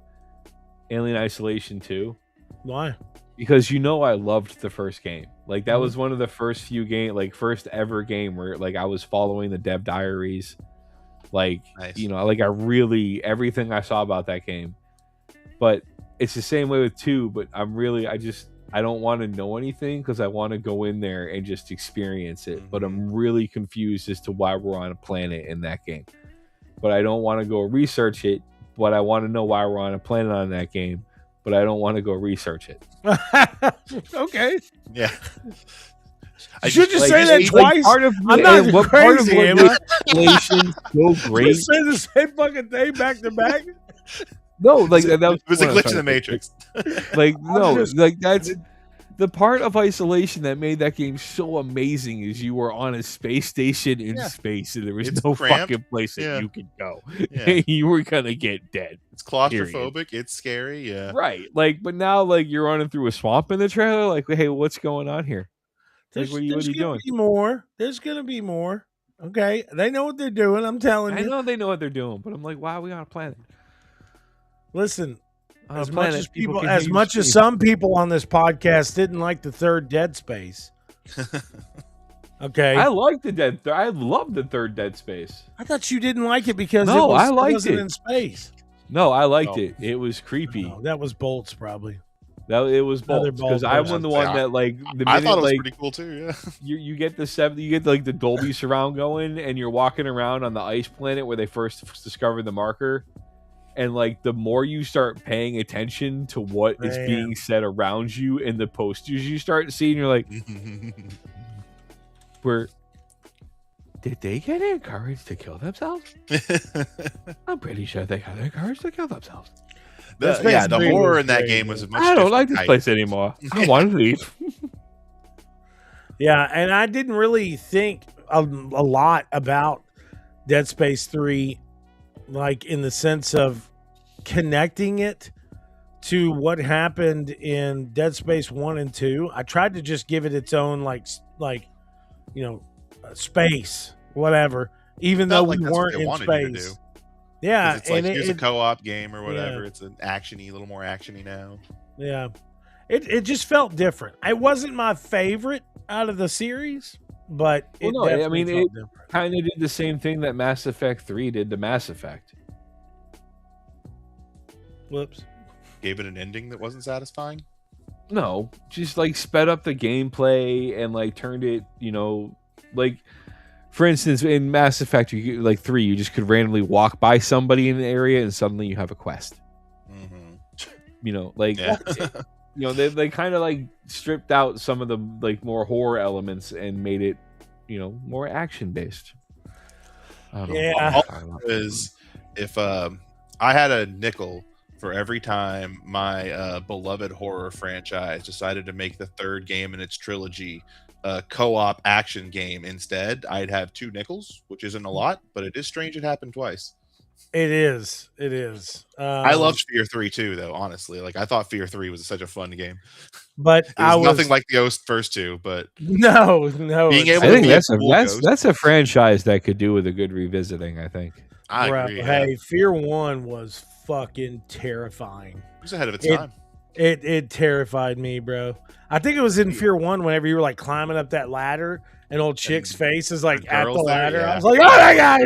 Isolation 2. Why? Because I loved the first game. Like that was one of the first few first ever game where like I was following the dev diaries. Like Nice. like everything I saw about that game. But it's the same way with 2, but I don't want to know anything because I want to go in there and just experience it. But I'm really confused as to why we're on a planet in that game. But I don't want to go research it. But I want to know why we're on a planet on that game. But I don't want to go research it. Okay. Yeah. You should just say that twice. I'm not crazy, am I? So great. You say the same fucking thing back to back. No, like that was a glitch in the Matrix. Like no, like that's the part of Isolation that made that game so amazing. Is you were on a space station in space, and there was no fucking place that you could go. Yeah. You were gonna get dead. It's claustrophobic. It's scary. Yeah. Right. Like, but now, like, you're running through a swamp in the trailer. Like, hey, what's going on here? Like, what are you doing? There's gonna be more. Okay, they know what they're doing. I'm telling you. I know they know what they're doing, but I'm like, why are we on a planet? Listen, as planet, much as some people on this podcast didn't like the third Dead Space. Okay, I like I love the third Dead Space. I thought you didn't like it because No, I liked it wasn't it. in space. No, I liked it. It was creepy. No, that was Bolts probably. It was Bolts because I'm the one that like the minute I thought it was like pretty cool too. Yeah. you get like the Dolby surround going, and you're walking around on the ice planet where they first discovered the marker. And like the more you start paying attention to what is being said around you and the posters you start seeing, you're like, did they get encouraged to kill themselves? I'm pretty sure they got encouraged to kill themselves. The horror in that game was much. I don't like this place anymore. I want to leave. Yeah, and I didn't really think a lot about Dead Space 3. Like in the sense of connecting it to what happened in Dead Space 1 and 2. I tried to just give it its own space, whatever, even though we weren't in space. Yeah, it's like here's a co-op game or whatever. Yeah. It's an actiony, a little more actiony now. Yeah. It just felt different. It wasn't my favorite out of the series. But it kind of did the same thing that Mass Effect 3 did to Mass Effect. Whoops. Gave it an ending that wasn't satisfying? No, just like sped up the gameplay and like turned it, like for instance, in Mass Effect 3, you just could randomly walk by somebody in an area and suddenly you have a quest. They kind of like stripped out some of the like more horror elements and made it, more action based. Is if I had a nickel for every time my beloved horror franchise decided to make the third game in its trilogy a co-op action game instead, I'd have 2 nickels, which isn't a lot, but it is strange it happened twice. It is. I loved Fear 3 too, though. Honestly, like I thought Fear 3 was such a fun game, but it was nothing like the first 2. But no, being able I think to that's a franchise that could do with a good revisiting. I think. I agree. Hey, Fear 1 was fucking terrifying. It was ahead of its time. It terrified me, bro. I think it was in Fear 1 whenever you were like climbing up that ladder, and old chick's face is like at the ladder. I was like, oh my god.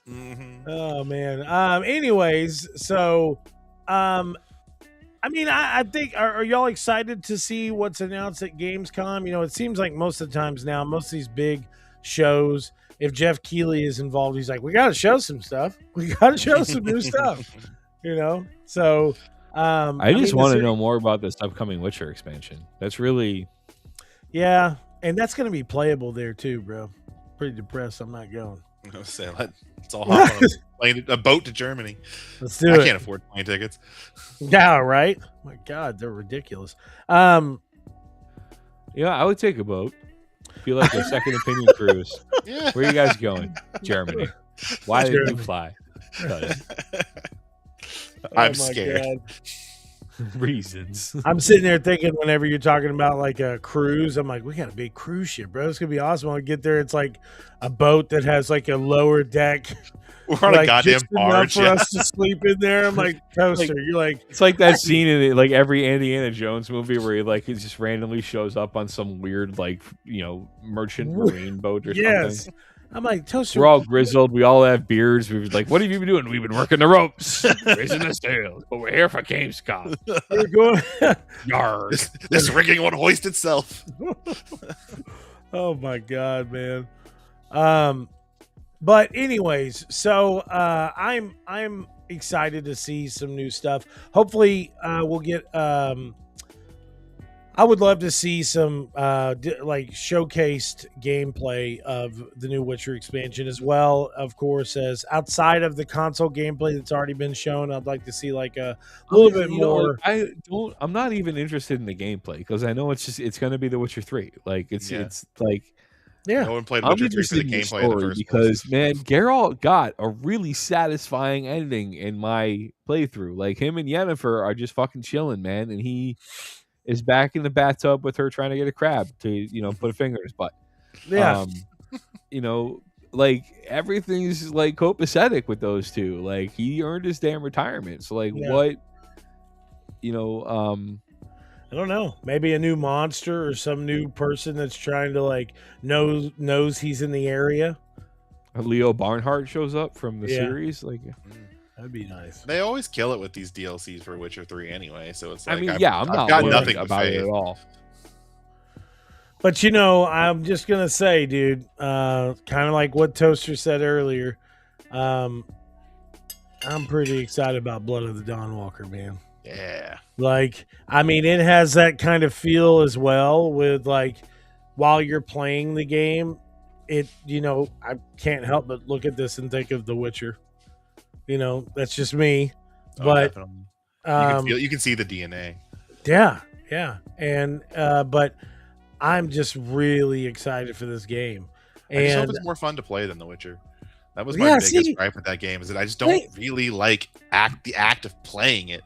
Mm-hmm. Oh man. Anyways, so I think are y'all excited to see what's announced at Gamescom? It seems like most of the times now, most of these big shows, if Jeff Keighley is involved, he's like, we got to show some stuff. We got to show some new stuff. So I just want to know more about this upcoming Witcher expansion. That's really, yeah, and that's going to be playable there too, bro. Pretty depressed. I'm not going. It's all hop on a boat to Germany. Let's do it. I can't afford plane tickets. Yeah, right. My God, they're ridiculous. Yeah, I would take a boat. Feel like a second opinion cruise. Yeah. Where are you guys going? Germany. Why did you fly? I'm scared. Reasons. I'm sitting there thinking whenever you're talking about like a cruise, I'm like, we got a big cruise ship, bro. It's gonna be awesome. When I get there, it's like a boat that has like a lower deck. We're on like, a goddamn just enough barge. for us to sleep in there. I'm like, Toaster, you're like, It's like that scene in like every Indiana Jones movie where he just randomly shows up on some weird merchant marine boat or yes. something. I'm like, Toaster. We're all grizzled. We all have beards. We're like, what have you been doing? We've been working the ropes, raising the sails, but we're here for Gamescom. We're going. Yarr. This rigging won't hoist itself. Oh my god, man. But anyways, so I'm excited to see some new stuff. Hopefully, we'll get. I would love to see some showcased gameplay of the new Witcher expansion, as well, of course, as outside of the console gameplay that's already been shown. I'd like to see like a little bit more. I'm not even interested in the gameplay because I know it's going to be The Witcher 3. Like it's like. Yeah, no one played I'm Witcher 3 for the interested in the gameplay in the story first because, place. man, Geralt got a really satisfying ending in my playthrough. Like him and Yennefer are just fucking chilling, man, and he is back in the bathtub with her trying to get a crab to put a finger in his butt. yeah. Like everything's like copacetic with those two. Like he earned his damn retirement. So like what, I don't know. Maybe a new monster or some new person that's trying to like knows he's in the area. Leo Barnhart shows up from the series. Like that'd be nice. They always kill it with these DLCs for Witcher 3 anyway, so it's like I'm not got worried nothing about it at all. But I'm just gonna say, dude, kind of like what Toaster said earlier. I'm pretty excited about Blood of the Dawnwalker, man. Yeah. Like, I mean, it has that kind of feel as well with like while you're playing the game, I can't help but look at this and think of The Witcher. That's just me. But you can see the DNA. Yeah. And but I'm just really excited for this game. I just hope And it's more fun to play than The Witcher. That was my biggest gripe with that game, is that I just don't really like the act of playing it.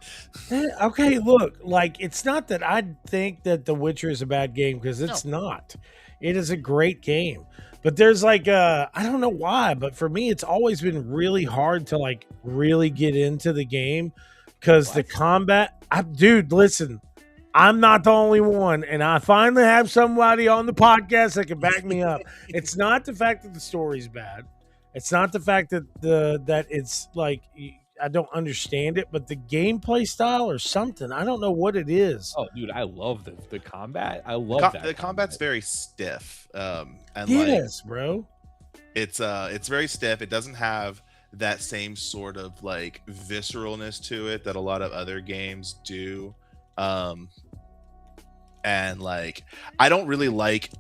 Okay, look, like it's not that I think that The Witcher is a bad game, because it's not. It is a great game. But there's like I don't know why, but for me it's always been really hard to like really get into the game, because the combat, dude, listen, I'm not the only one, and I finally have somebody on the podcast that can back me up. It's not the fact that the story's bad. It's not the fact that that it's like I don't understand it, but the gameplay style or something. I don't know what it is. Oh, dude, I love the combat. I love that. The combat's very stiff. And yes, bro. It's very stiff. It doesn't have that same sort of like visceralness to it that a lot of other games do. And like I don't really like.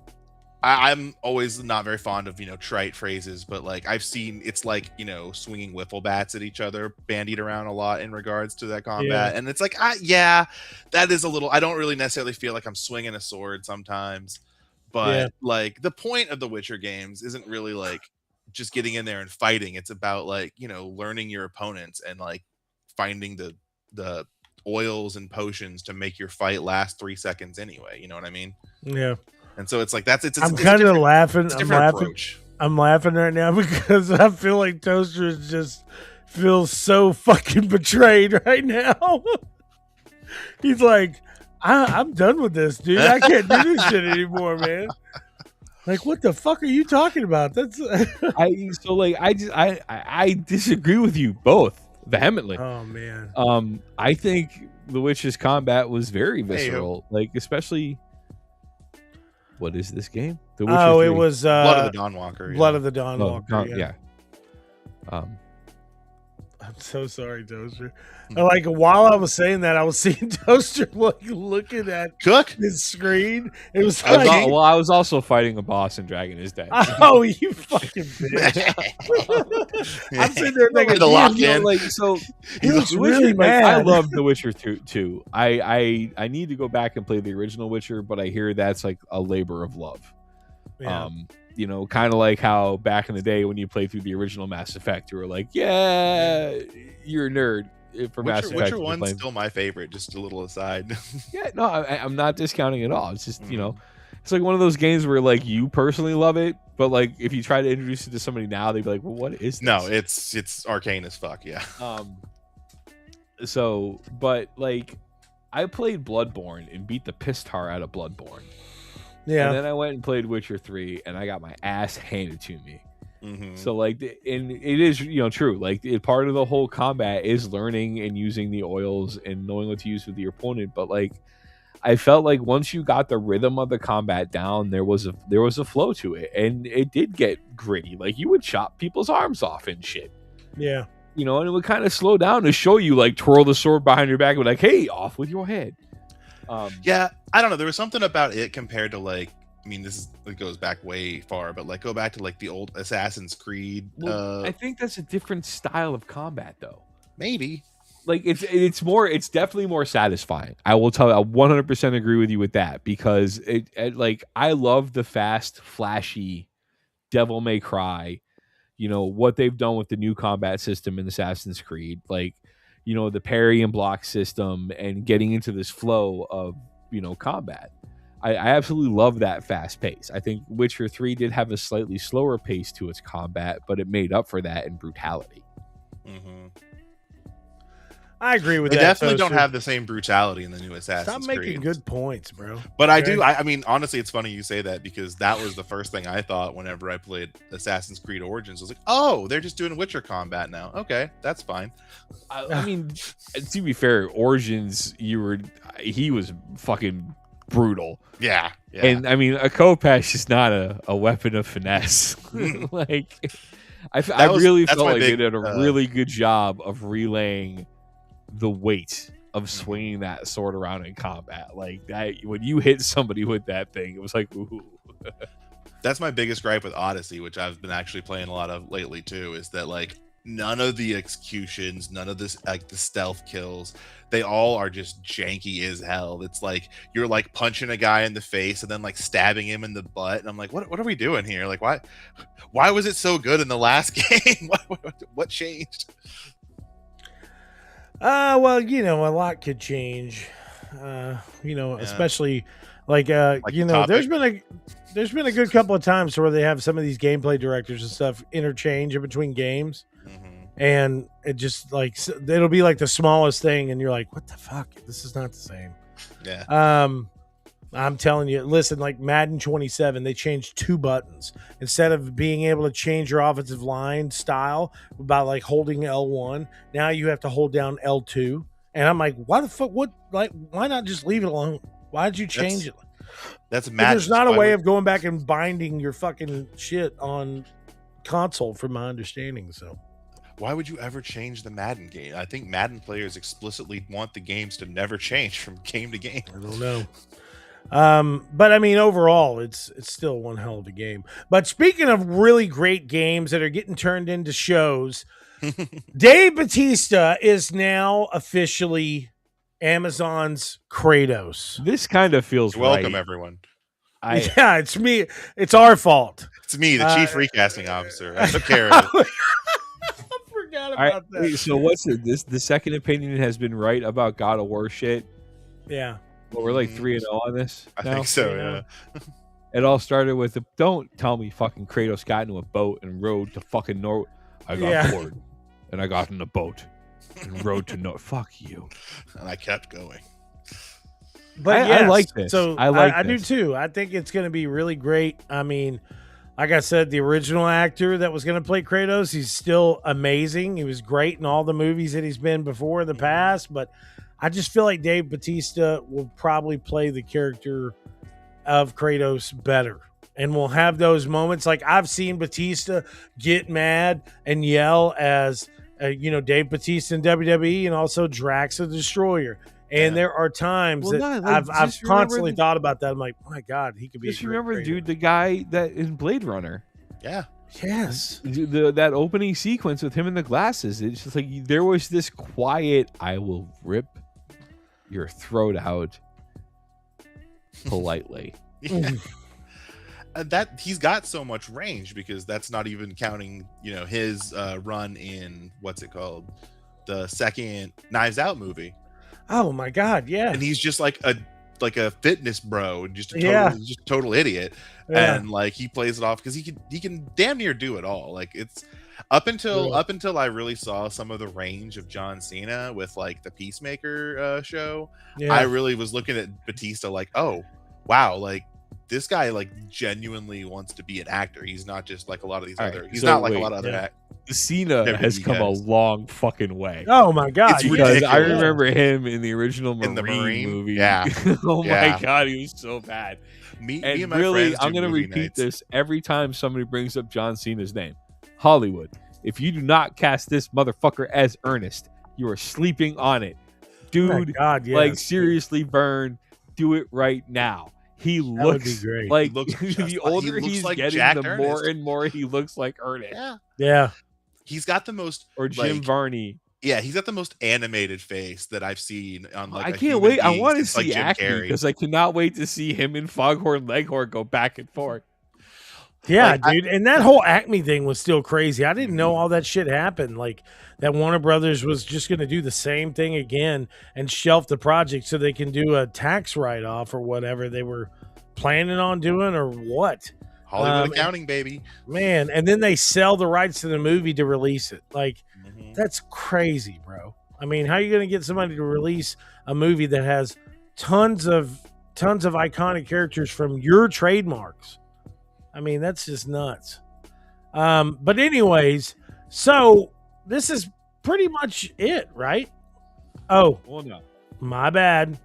I'm always not very fond of trite phrases, but like I've seen it's like swinging wiffle bats at each other bandied around a lot in regards to that combat, and it's like that is a little. I don't really necessarily feel like I'm swinging a sword sometimes, but like the point of the Witcher games isn't really like just getting in there and fighting. It's about like learning your opponents and like finding the oils and potions to make your fight last 3 seconds anyway. You know what I mean? Yeah. And so it's like I'm kind of laughing. I'm laughing right now because I feel like Toaster just feels so fucking betrayed right now. He's like, I'm done with this, dude. I can't do this shit anymore, man. Like, what the fuck are you talking about? That's I disagree with you both vehemently. Oh man. I think The Witcher's combat was very visceral, like especially. What is this game? The Witcher 3. It was Blood of the Dawnwalker. Blood of the Dawnwalker. Yeah. I'm so sorry, Toaster. Like while I was saying that, I was seeing Toaster like looking at his screen. It was like, I was also fighting a boss and Dragon is Dead. Oh, you fucking bitch! I'm sitting there thinking the lock in. Like so, he looks really mad. I love The Witcher 2. I need to go back and play the original Witcher, but I hear that's like a labor of love. Yeah. You know, kind of like how back in the day when you played through the original Mass Effect, you were like, yeah, you're a nerd for Mass Effect. Witcher 1's still my favorite, just a little aside. Yeah, no, I'm not discounting at all. It's just, you know, it's like one of those games where like you personally love it, but like if you try to introduce it to somebody now, they'd be like, well, what is this? No, it's arcane as fuck, yeah. So, but like I played Bloodborne and beat the piss tar out of Bloodborne. Yeah. And then I went and played Witcher 3 and I got my ass handed to me. Mm-hmm. So like, and it is, you know, true. Like part of the whole combat is learning and using the oils and knowing what to use with your opponent. But like, I felt like once you got the rhythm of the combat down, there was a flow to it, and it did get gritty. Like you would chop people's arms off and shit. Yeah. You know, and it would kind of slow down to show you like twirl the sword behind your back and be like, hey, off with your head. Yeah, I don't know. There was something about it compared to like, I mean, it goes back way far, but like go back to like the old Assassin's Creed. Well, I think that's a different style of combat, though. Maybe. Like it's definitely more satisfying. I will tell you, I 100% agree with you with that, because it like I love the fast, flashy Devil May Cry. You know what they've done with the new combat system in Assassin's Creed, like, you know, the parry and block system and getting into this flow of, you know, combat. I absolutely love that fast pace. I think Witcher 3 did have a slightly slower pace to its combat, but it made up for that in brutality. Mm-hmm. I agree with they that. They definitely don't have the same brutality in the new Assassin's Stop Creed. making good points, bro. But I do. I mean, honestly, it's funny you say that, because that was the first thing I thought whenever I played Assassin's Creed Origins. I was like, oh, they're just doing Witcher combat now. Okay, that's fine. I mean, to be fair, Origins, he was fucking brutal. Yeah. And I mean, a Khopesh is not a weapon of finesse. Like, I really felt like they did a really good job of relaying the weight of swinging that sword around in combat. Like that, when you hit somebody with that thing, it was like, ooh. That's my biggest gripe with Odyssey, which I've been actually playing a lot of lately too, is that like none of the executions, none of this, like the stealth kills, they all are just janky as hell. It's like you're like punching a guy in the face and then like stabbing him in the butt, and I'm like, what are we doing here? Like, why was it so good in the last game? What changed? Well, you know, a lot could change. You know, especially like you know, there's been a good couple of times where they have some of these gameplay directors and stuff interchange in between games, and it just like it'll be like the smallest thing, and you're like, what the fuck? This is not the same. Yeah. I'm telling you, listen, like Madden 27, they changed 2 buttons. Instead of being able to change your offensive line style by like holding L1, now you have to hold down L2. And I'm like, why the fuck? What? Like, why not just leave it alone? Why did you change it? That's Madden. There's not a way of going back and binding your fucking shit on console, from my understanding. So why would you ever change the Madden game? I think Madden players explicitly want the games to never change from game to game. I don't know. But I mean, overall, it's still one hell of a game. But speaking of really great games that are getting turned into shows, Dave Bautista is now officially Amazon's Kratos. This kind of feels welcome, right. Everyone. Yeah, it's me. It's our fault. It's me, the chief recasting officer. I took care of it. I forgot about that. Wait, so what's it? The second opinion has been right about God of War shit. Yeah. Well, we're like 3-0 on this. I think so. Yeah. It all started with don't tell me fucking Kratos got into a boat and rode to fucking North. I got bored and I got in a boat and rode to North. Fuck you. And I kept going. But I like this. So I do too. I think it's going to be really great. I mean, like I said, the original actor that was going to play Kratos, he's still amazing. He was great in all the movies that he's been before in the past, but I just feel like Dave Bautista will probably play the character of Kratos better. And we'll have those moments. Like I've seen Bautista get mad and yell as, Dave Bautista in WWE, and also Drax the Destroyer. And there are times I've constantly thought about that. I'm like, my God, he could be. Just remember, dude, the guy that in Blade Runner. Yeah. Yes. That opening sequence with him in the glasses. It's just like there was this quiet, I will rip your throat out politely. Yeah. that he's got so much range, because that's not even counting, his run in what's it called, the second Knives Out movie. Oh my God, yeah. And he's just like a fitness bro, just a total idiot. Yeah. And like he plays it off because he can damn near do it all. Like it's up until I really saw some of the range of John Cena with like the Peacemaker show. Yeah. I really was looking at Bautista like, oh wow, like this guy like genuinely wants to be an actor. He's not just like a lot of these other. He's not like a lot of other actors. Cena has come a long fucking way. Oh my God! Because I remember him in the original Marine movie. Yeah. My God, he was so bad. Me and my really, friends I'm going to repeat this every time somebody brings up John Cena's name. Hollywood, if you do not cast this motherfucker as Ernest, you are sleeping on it, dude. Oh God, yes. Like seriously, Vern, do it right now. He looks great. Like the older he's like getting, Jack the more and more he looks like Ernest. Yeah. He's got the most, or Jim Varney. Yeah, he's got the most animated face that I've seen on like. I can't wait. I want to see Acme because I cannot wait to see him and Foghorn Leghorn go back and forth. Yeah, dude, and that whole Acme thing was still crazy. I didn't know all that shit happened. Like that Warner Brothers was just going to do the same thing again and shelf the project so they can do a tax write-off or whatever they were planning on doing, or what. Hollywood accounting, baby. Man, and then they sell the rights to the movie to release it. Like, that's crazy, bro. I mean, how are you going to get somebody to release a movie that has tons of iconic characters from your trademarks? I mean, that's just nuts. But anyways, so this is pretty much it, right? Oh, well, no. My bad.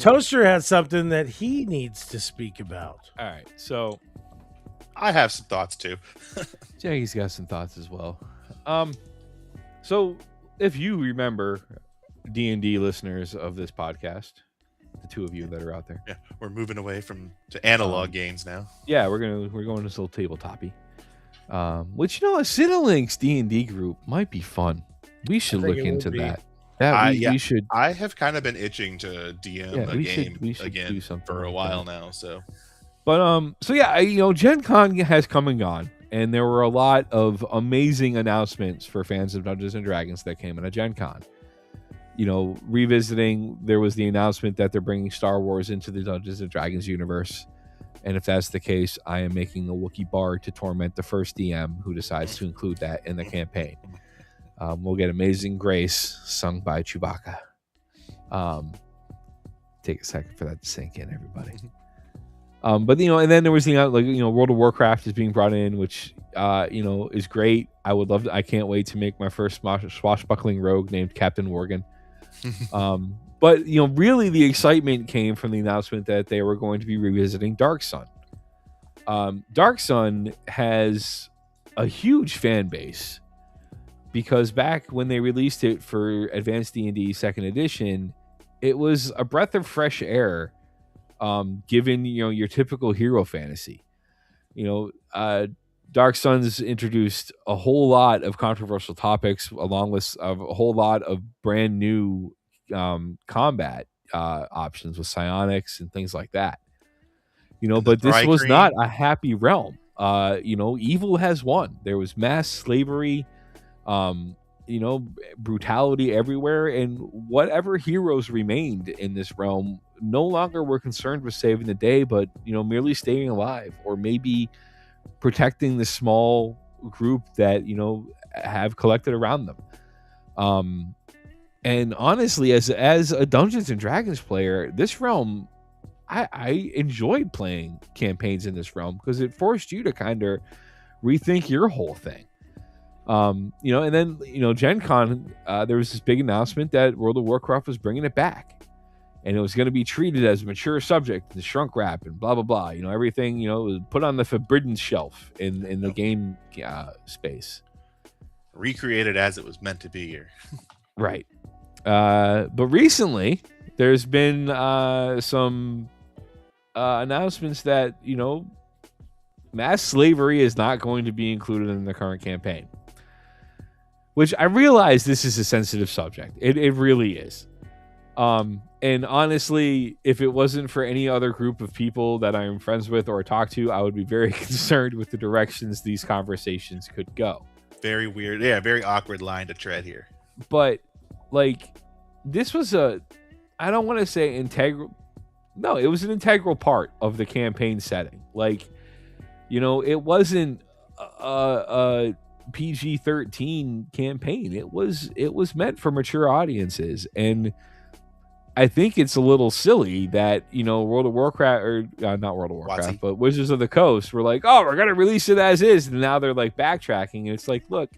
Toaster has something that he needs to speak about. All right, so I have some thoughts too. Jaggie's got some thoughts as well. So if you remember, D&D listeners of this podcast, the two of you that are out there, yeah, we're moving away to analog games now. Yeah, we're going to this little tabletop-y. Which a Cinelink's D&D group might be fun. We should look into that. We should. I have kind of been itching to DM a game again for a while now. So, but so yeah, Gen Con has come and gone, and there were a lot of amazing announcements for fans of Dungeons and Dragons that came in at Gen Con. Revisiting, there was the announcement that they're bringing Star Wars into the Dungeons and Dragons universe, and if that's the case, I am making a Wookiee bard to torment the first DM who decides to include that in the campaign. We'll get Amazing Grace sung by Chewbacca. Take a second for that to sink in, everybody. But and then there was World of Warcraft is being brought in, which is great. I would love to. I can't wait to make my first swashbuckling rogue named Captain Worgen. But really the excitement came from the announcement that they were going to be revisiting Dark Sun. Dark Sun has a huge fan base. Because back when they released it for Advanced D&D 2nd Edition, it was a breath of fresh air, given your typical hero fantasy. Dark Suns introduced a whole lot of controversial topics, along with a whole lot of brand new combat options with psionics and things like that. But this was not a happy realm. Evil has won. There was mass slavery. Brutality everywhere, and whatever heroes remained in this realm no longer were concerned with saving the day, but merely staying alive, or maybe protecting the small group that have collected around them. And honestly, as a Dungeons and Dragons player, this realm, I enjoyed playing campaigns in this realm because it forced you to kind of rethink your whole thing. And then Gen Con, there was this big announcement that World of Warcraft was bringing it back, and it was going to be treated as a mature subject, and shrunk wrap, and blah blah blah. Everything was put on the forbidden shelf in the game space, recreated as it was meant to be here. Right. But recently, there's been some announcements that mass slavery is not going to be included in the current campaign. Which I realize this is a sensitive subject. It really is. And honestly, if it wasn't for any other group of people that I'm friends with or talk to, I would be very concerned with the directions these conversations could go. Very weird. Yeah, very awkward line to tread here. But like, this was I don't want to say integral. No, it was an integral part of the campaign setting. Like, it wasn't a PG-13 campaign. It was meant for mature audiences, and I think it's a little silly that World of Warcraft or not World of Warcraft, WotC. but Wizards of the Coast were like, oh, we're gonna release it as is, and now they're like backtracking, and it's like, look,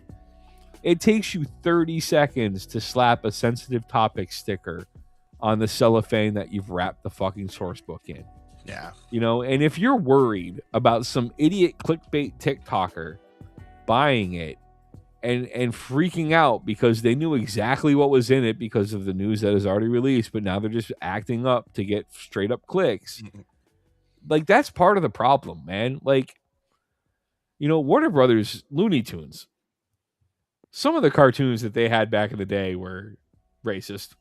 it takes you 30 seconds to slap a sensitive topic sticker on the cellophane that you've wrapped the fucking source book in. Yeah. And if you're worried about some idiot clickbait TikToker buying it and freaking out because they knew exactly what was in it because of the news that is already released, but now they're just acting up to get straight up clicks. Like, that's part of the problem, man. Like, Warner Brothers Looney Tunes, some of the cartoons that they had back in the day were racist.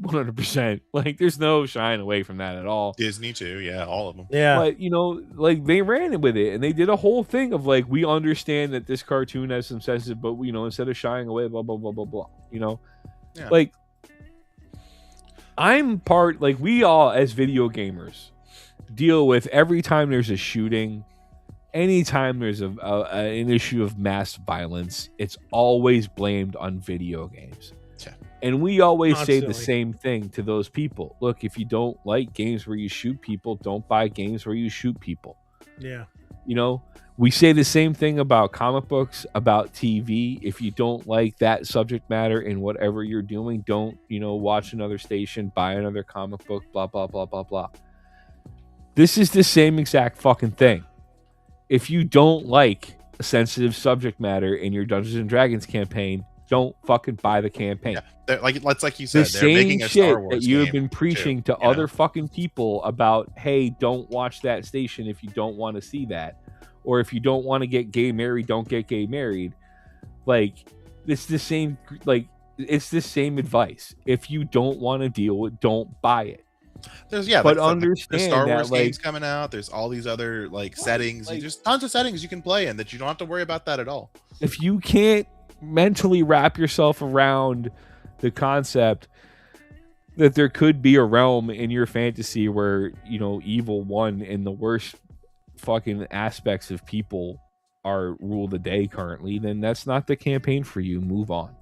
100%. Like, there's no shying away from that at all. Disney too, yeah, all of them. Yeah. But like, they ran with it and they did a whole thing of like, we understand that this cartoon has some sensitive, but instead of shying away, blah blah blah blah blah. Yeah. Like, we all as video gamers deal with every time there's a shooting, anytime there's an issue of mass violence, it's always blamed on video games. And we always say the same thing to those people. Look, if you don't like games where you shoot people, don't buy games where you shoot people. Yeah. We say the same thing about comic books, about TV. If you don't like that subject matter in whatever you're doing, don't, watch another station, buy another comic book, blah, blah, blah, blah, blah. This is the same exact fucking thing. If you don't like a sensitive subject matter in your Dungeons and Dragons campaign, don't fucking buy the campaign. Yeah, like you said, The they're making same a shit Star Wars that you have game been preaching too, to other fucking people about, hey, don't watch that station if you don't want to see that. Or if you don't want to get gay married, don't get gay married. Like, it's the same, it's the same advice. If you don't want to deal with, don't buy it. But understand there's Star Wars that, games coming out. There's all these other settings. There's tons of settings you can play in that you don't have to worry about that at all. If you can't mentally wrap yourself around the concept that there could be a realm in your fantasy where evil won and the worst fucking aspects of people are rule the day currently, then that's not the campaign for you. Move on.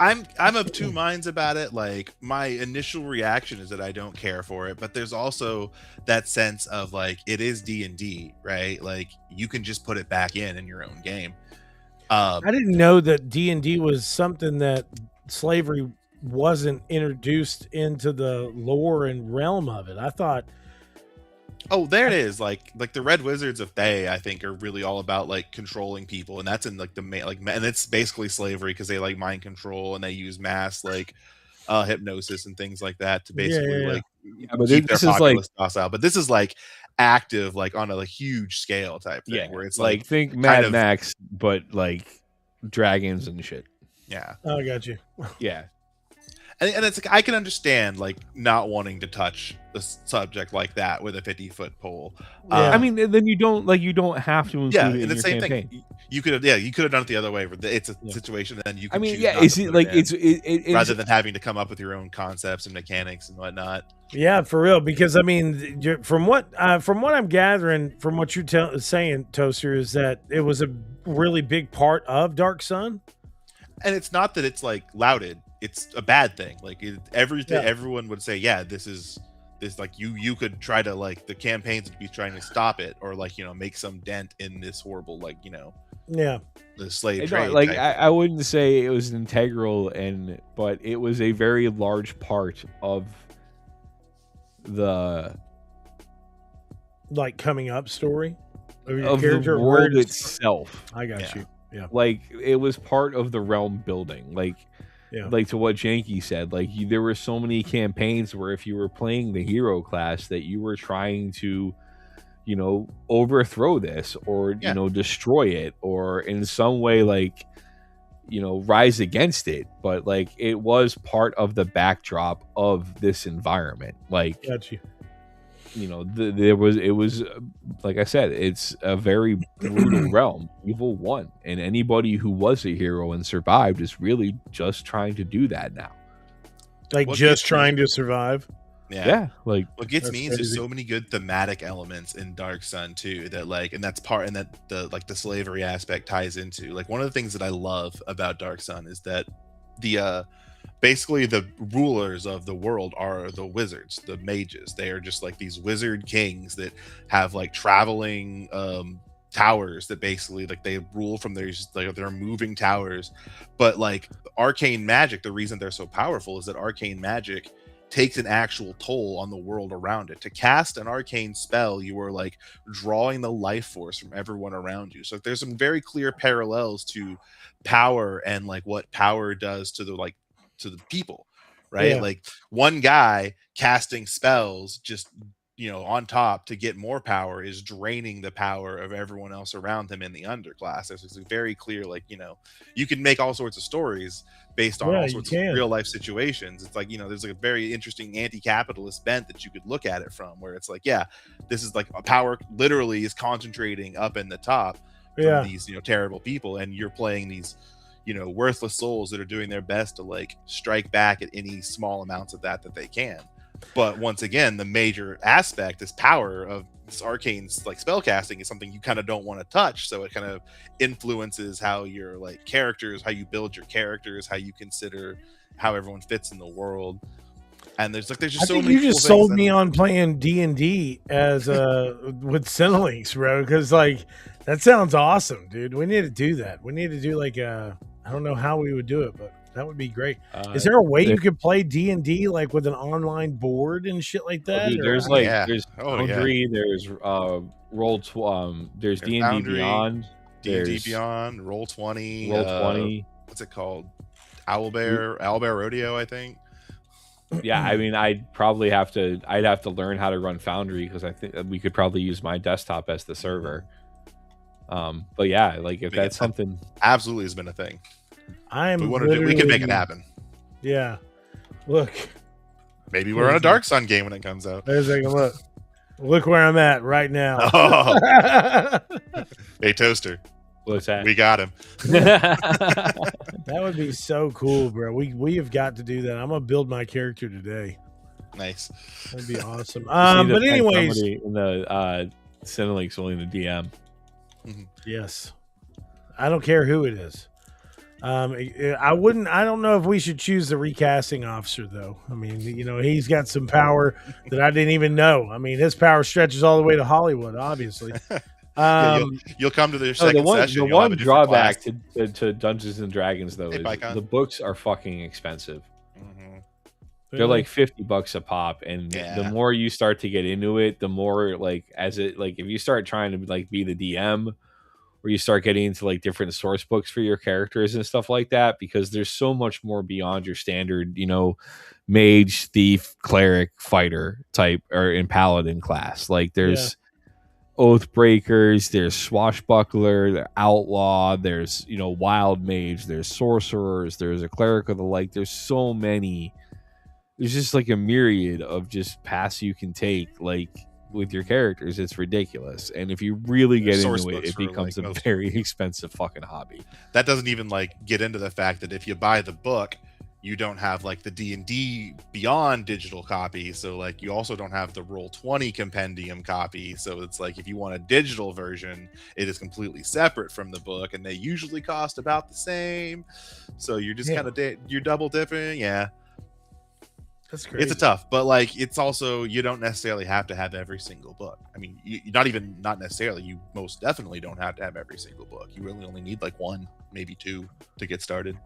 I'm of two minds about it. Like, my initial reaction is that I don't care for it, but there's also that sense of it is D&D, right? Like, you can just put it back in your own game. I didn't know that D&D was something that slavery wasn't introduced into the lore and realm of it. I thought, oh, there it is. Like the Red Wizards of Thay, I think, are really all about controlling people, and that's in the main and it's basically slavery because they mind control and they use mass hypnosis and things like that to basically but keep this their is populace docile. But this is active, on a huge scale type thing, where it's think Mad Max, but dragons and shit. Yeah. Oh, I got you. Yeah. And it's I can understand not wanting to touch a subject like that with a 50-foot pole. Yeah. I mean, then you don't have to include it in the your same campaign. thing. You could have done it the other way. It's a situation, and then you. Can choose is it it's rather than having to come up with your own concepts and mechanics and whatnot. Yeah, for real. Because from what I'm gathering, from what you're saying, Toaster, is that it was a really big part of Dark Sun. And it's not that it's lauded. It's a bad thing. Everyone would say, yeah, this you could try to the campaigns would be trying to stop it or make some dent in this horrible the slave trade. I wouldn't say it was integral, but it was a very large part of the coming up story of the world itself. I got you. Yeah, it was part of the realm building. To what Janky said, there were so many campaigns where if you were playing the hero class that you were trying to, overthrow this or destroy it or in some way rise against it, but like it was part of the backdrop of this environment. Like, Got you. it was like I said, it's a very brutal realm. Evil won, and anybody who was a hero and survived is really just trying to do that now. Like just trying to survive. Yeah, like what gets me is crazy. there's so many good thematic elements in Dark Sun too, that like, and that's part, and that the slavery aspect ties into. Like, one of the things that I love about Dark Sun is that the basically the rulers of the world are the wizards, the mages. They are just like these wizard kings that have like traveling towers that basically like they rule from their moving towers. But like arcane magic, the reason they're so powerful is that arcane magic takes an actual toll on the world around it. To cast an arcane spell, you are like drawing the life force from everyone around you. So there's some very clear parallels to power and like what power does to the people, right? Yeah. Like one guy casting spells just on top to get more power is draining the power of everyone else around him in the underclass. There's a very clear, like, you can make all sorts of stories based on all sorts of real life situations. It's like, there's like a very interesting anti-capitalist bent that you could look at it from, where it's like, yeah, this is like a power literally is concentrating up in the top from these terrible people, and you're playing these worthless souls that are doing their best to like strike back at any small amounts of that they can. But once again, the major aspect, this power of this arcane like spell casting, is something you kind of don't want to touch. So it kind of influences how your like characters, how you build your characters, how you consider how everyone fits in the world. And there's just so many. You just sold me on playing D&D as with Cinelinx, bro. Because like that sounds awesome, dude. We need to do that. We need to do like I don't know how we would do it, but that would be great. Is there a way you could play D&D like with an online board and shit like that? Dude, there's there's Foundry, there's there's D&D Foundry, Beyond, D&D Beyond, Roll20, Roll20. What's it called? Owlbear Rodeo, I think. Yeah, I mean, I'd have to learn how to run Foundry, because I think we could probably use my desktop as the server. But yeah, like if that's something absolutely has been a thing. We can make it happen. Yeah. Look. Maybe we're on a Dark Sun game when it comes out. There's a look. Look where I'm at right now. Oh. Hey, Toaster. What's that? We got him. That would be so cool, bro. We have got to do that. I'm gonna build my character today. Nice. That'd be awesome. But anyways, in the Cinelinx only in the DM. Yes. I don't care who it is. I don't know if we should choose the recasting officer, though. I mean, he's got some power that I didn't even know. I mean, his power stretches all the way to Hollywood, obviously. You'll come to the second session. The one drawback to Dungeons and Dragons, though, is the books are fucking expensive. Mm-hmm. They're like $50 a pop, and the more you start to get into it, the more like if you start trying to like be the DM, or you start getting into like different source books for your characters and stuff like that, because there's so much more beyond your standard, mage, thief, cleric, fighter type or in paladin class. Like there's oath breakers, there's swashbuckler, there's outlaw, there's wild mage, there's sorcerers, there's a cleric of the like. There's so many. There's just like a myriad of just paths you can take, like with your characters. It's ridiculous, and if you really get into it, it becomes a very expensive fucking hobby. That doesn't even like get into the fact that if you buy the book, you don't have like the D&D Beyond digital copy, so like you also don't have the Roll20 compendium copy. So it's like if you want a digital version, it is completely separate from the book, and they usually cost about the same. So you're just kind of you're double dipping. Yeah. That's crazy. It's a tough, but like it's also, you don't necessarily have to have every single book. I mean, not necessarily. You most definitely don't have to have every single book. You really only need like one, maybe two to get started.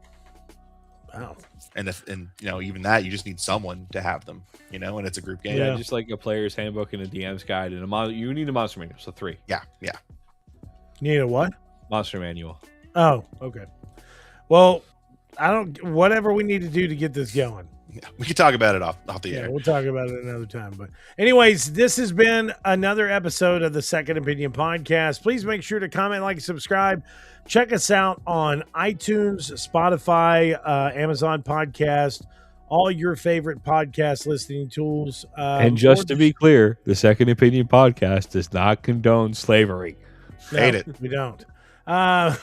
Wow. And even that, you just need someone to have them. And it's a group game. Yeah, just like a player's handbook and a DM's guide and you need a monster manual. So 3. Yeah. You need a what? Monster manual. Oh, okay. Well, whatever we need to do to get this going. Yeah, we could talk about it off the Yeah, air. we'll talk about it another time. But anyways, this has been another episode of the Second Opinion Podcast. Please make sure to comment, like, subscribe. Check us out on iTunes, Spotify, Amazon Podcast, all your favorite podcast listening tools. And just to be clear, the Second Opinion Podcast does not condone slavery. Hate it. We don't. Not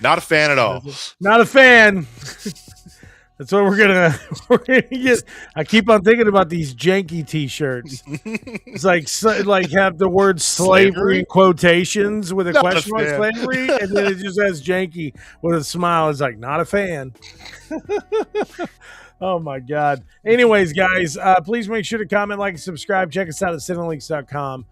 a fan at all. Not a fan. That's what we're gonna get. I keep on thinking about these janky T-shirts. It's like have the word slavery in quotations with a Not a question mark, fan. slavery, and then it just has janky with a smile. It's like not a fan. Oh my God. Anyways, guys, please make sure to comment, like, and subscribe. Check us out at cinelinks.com.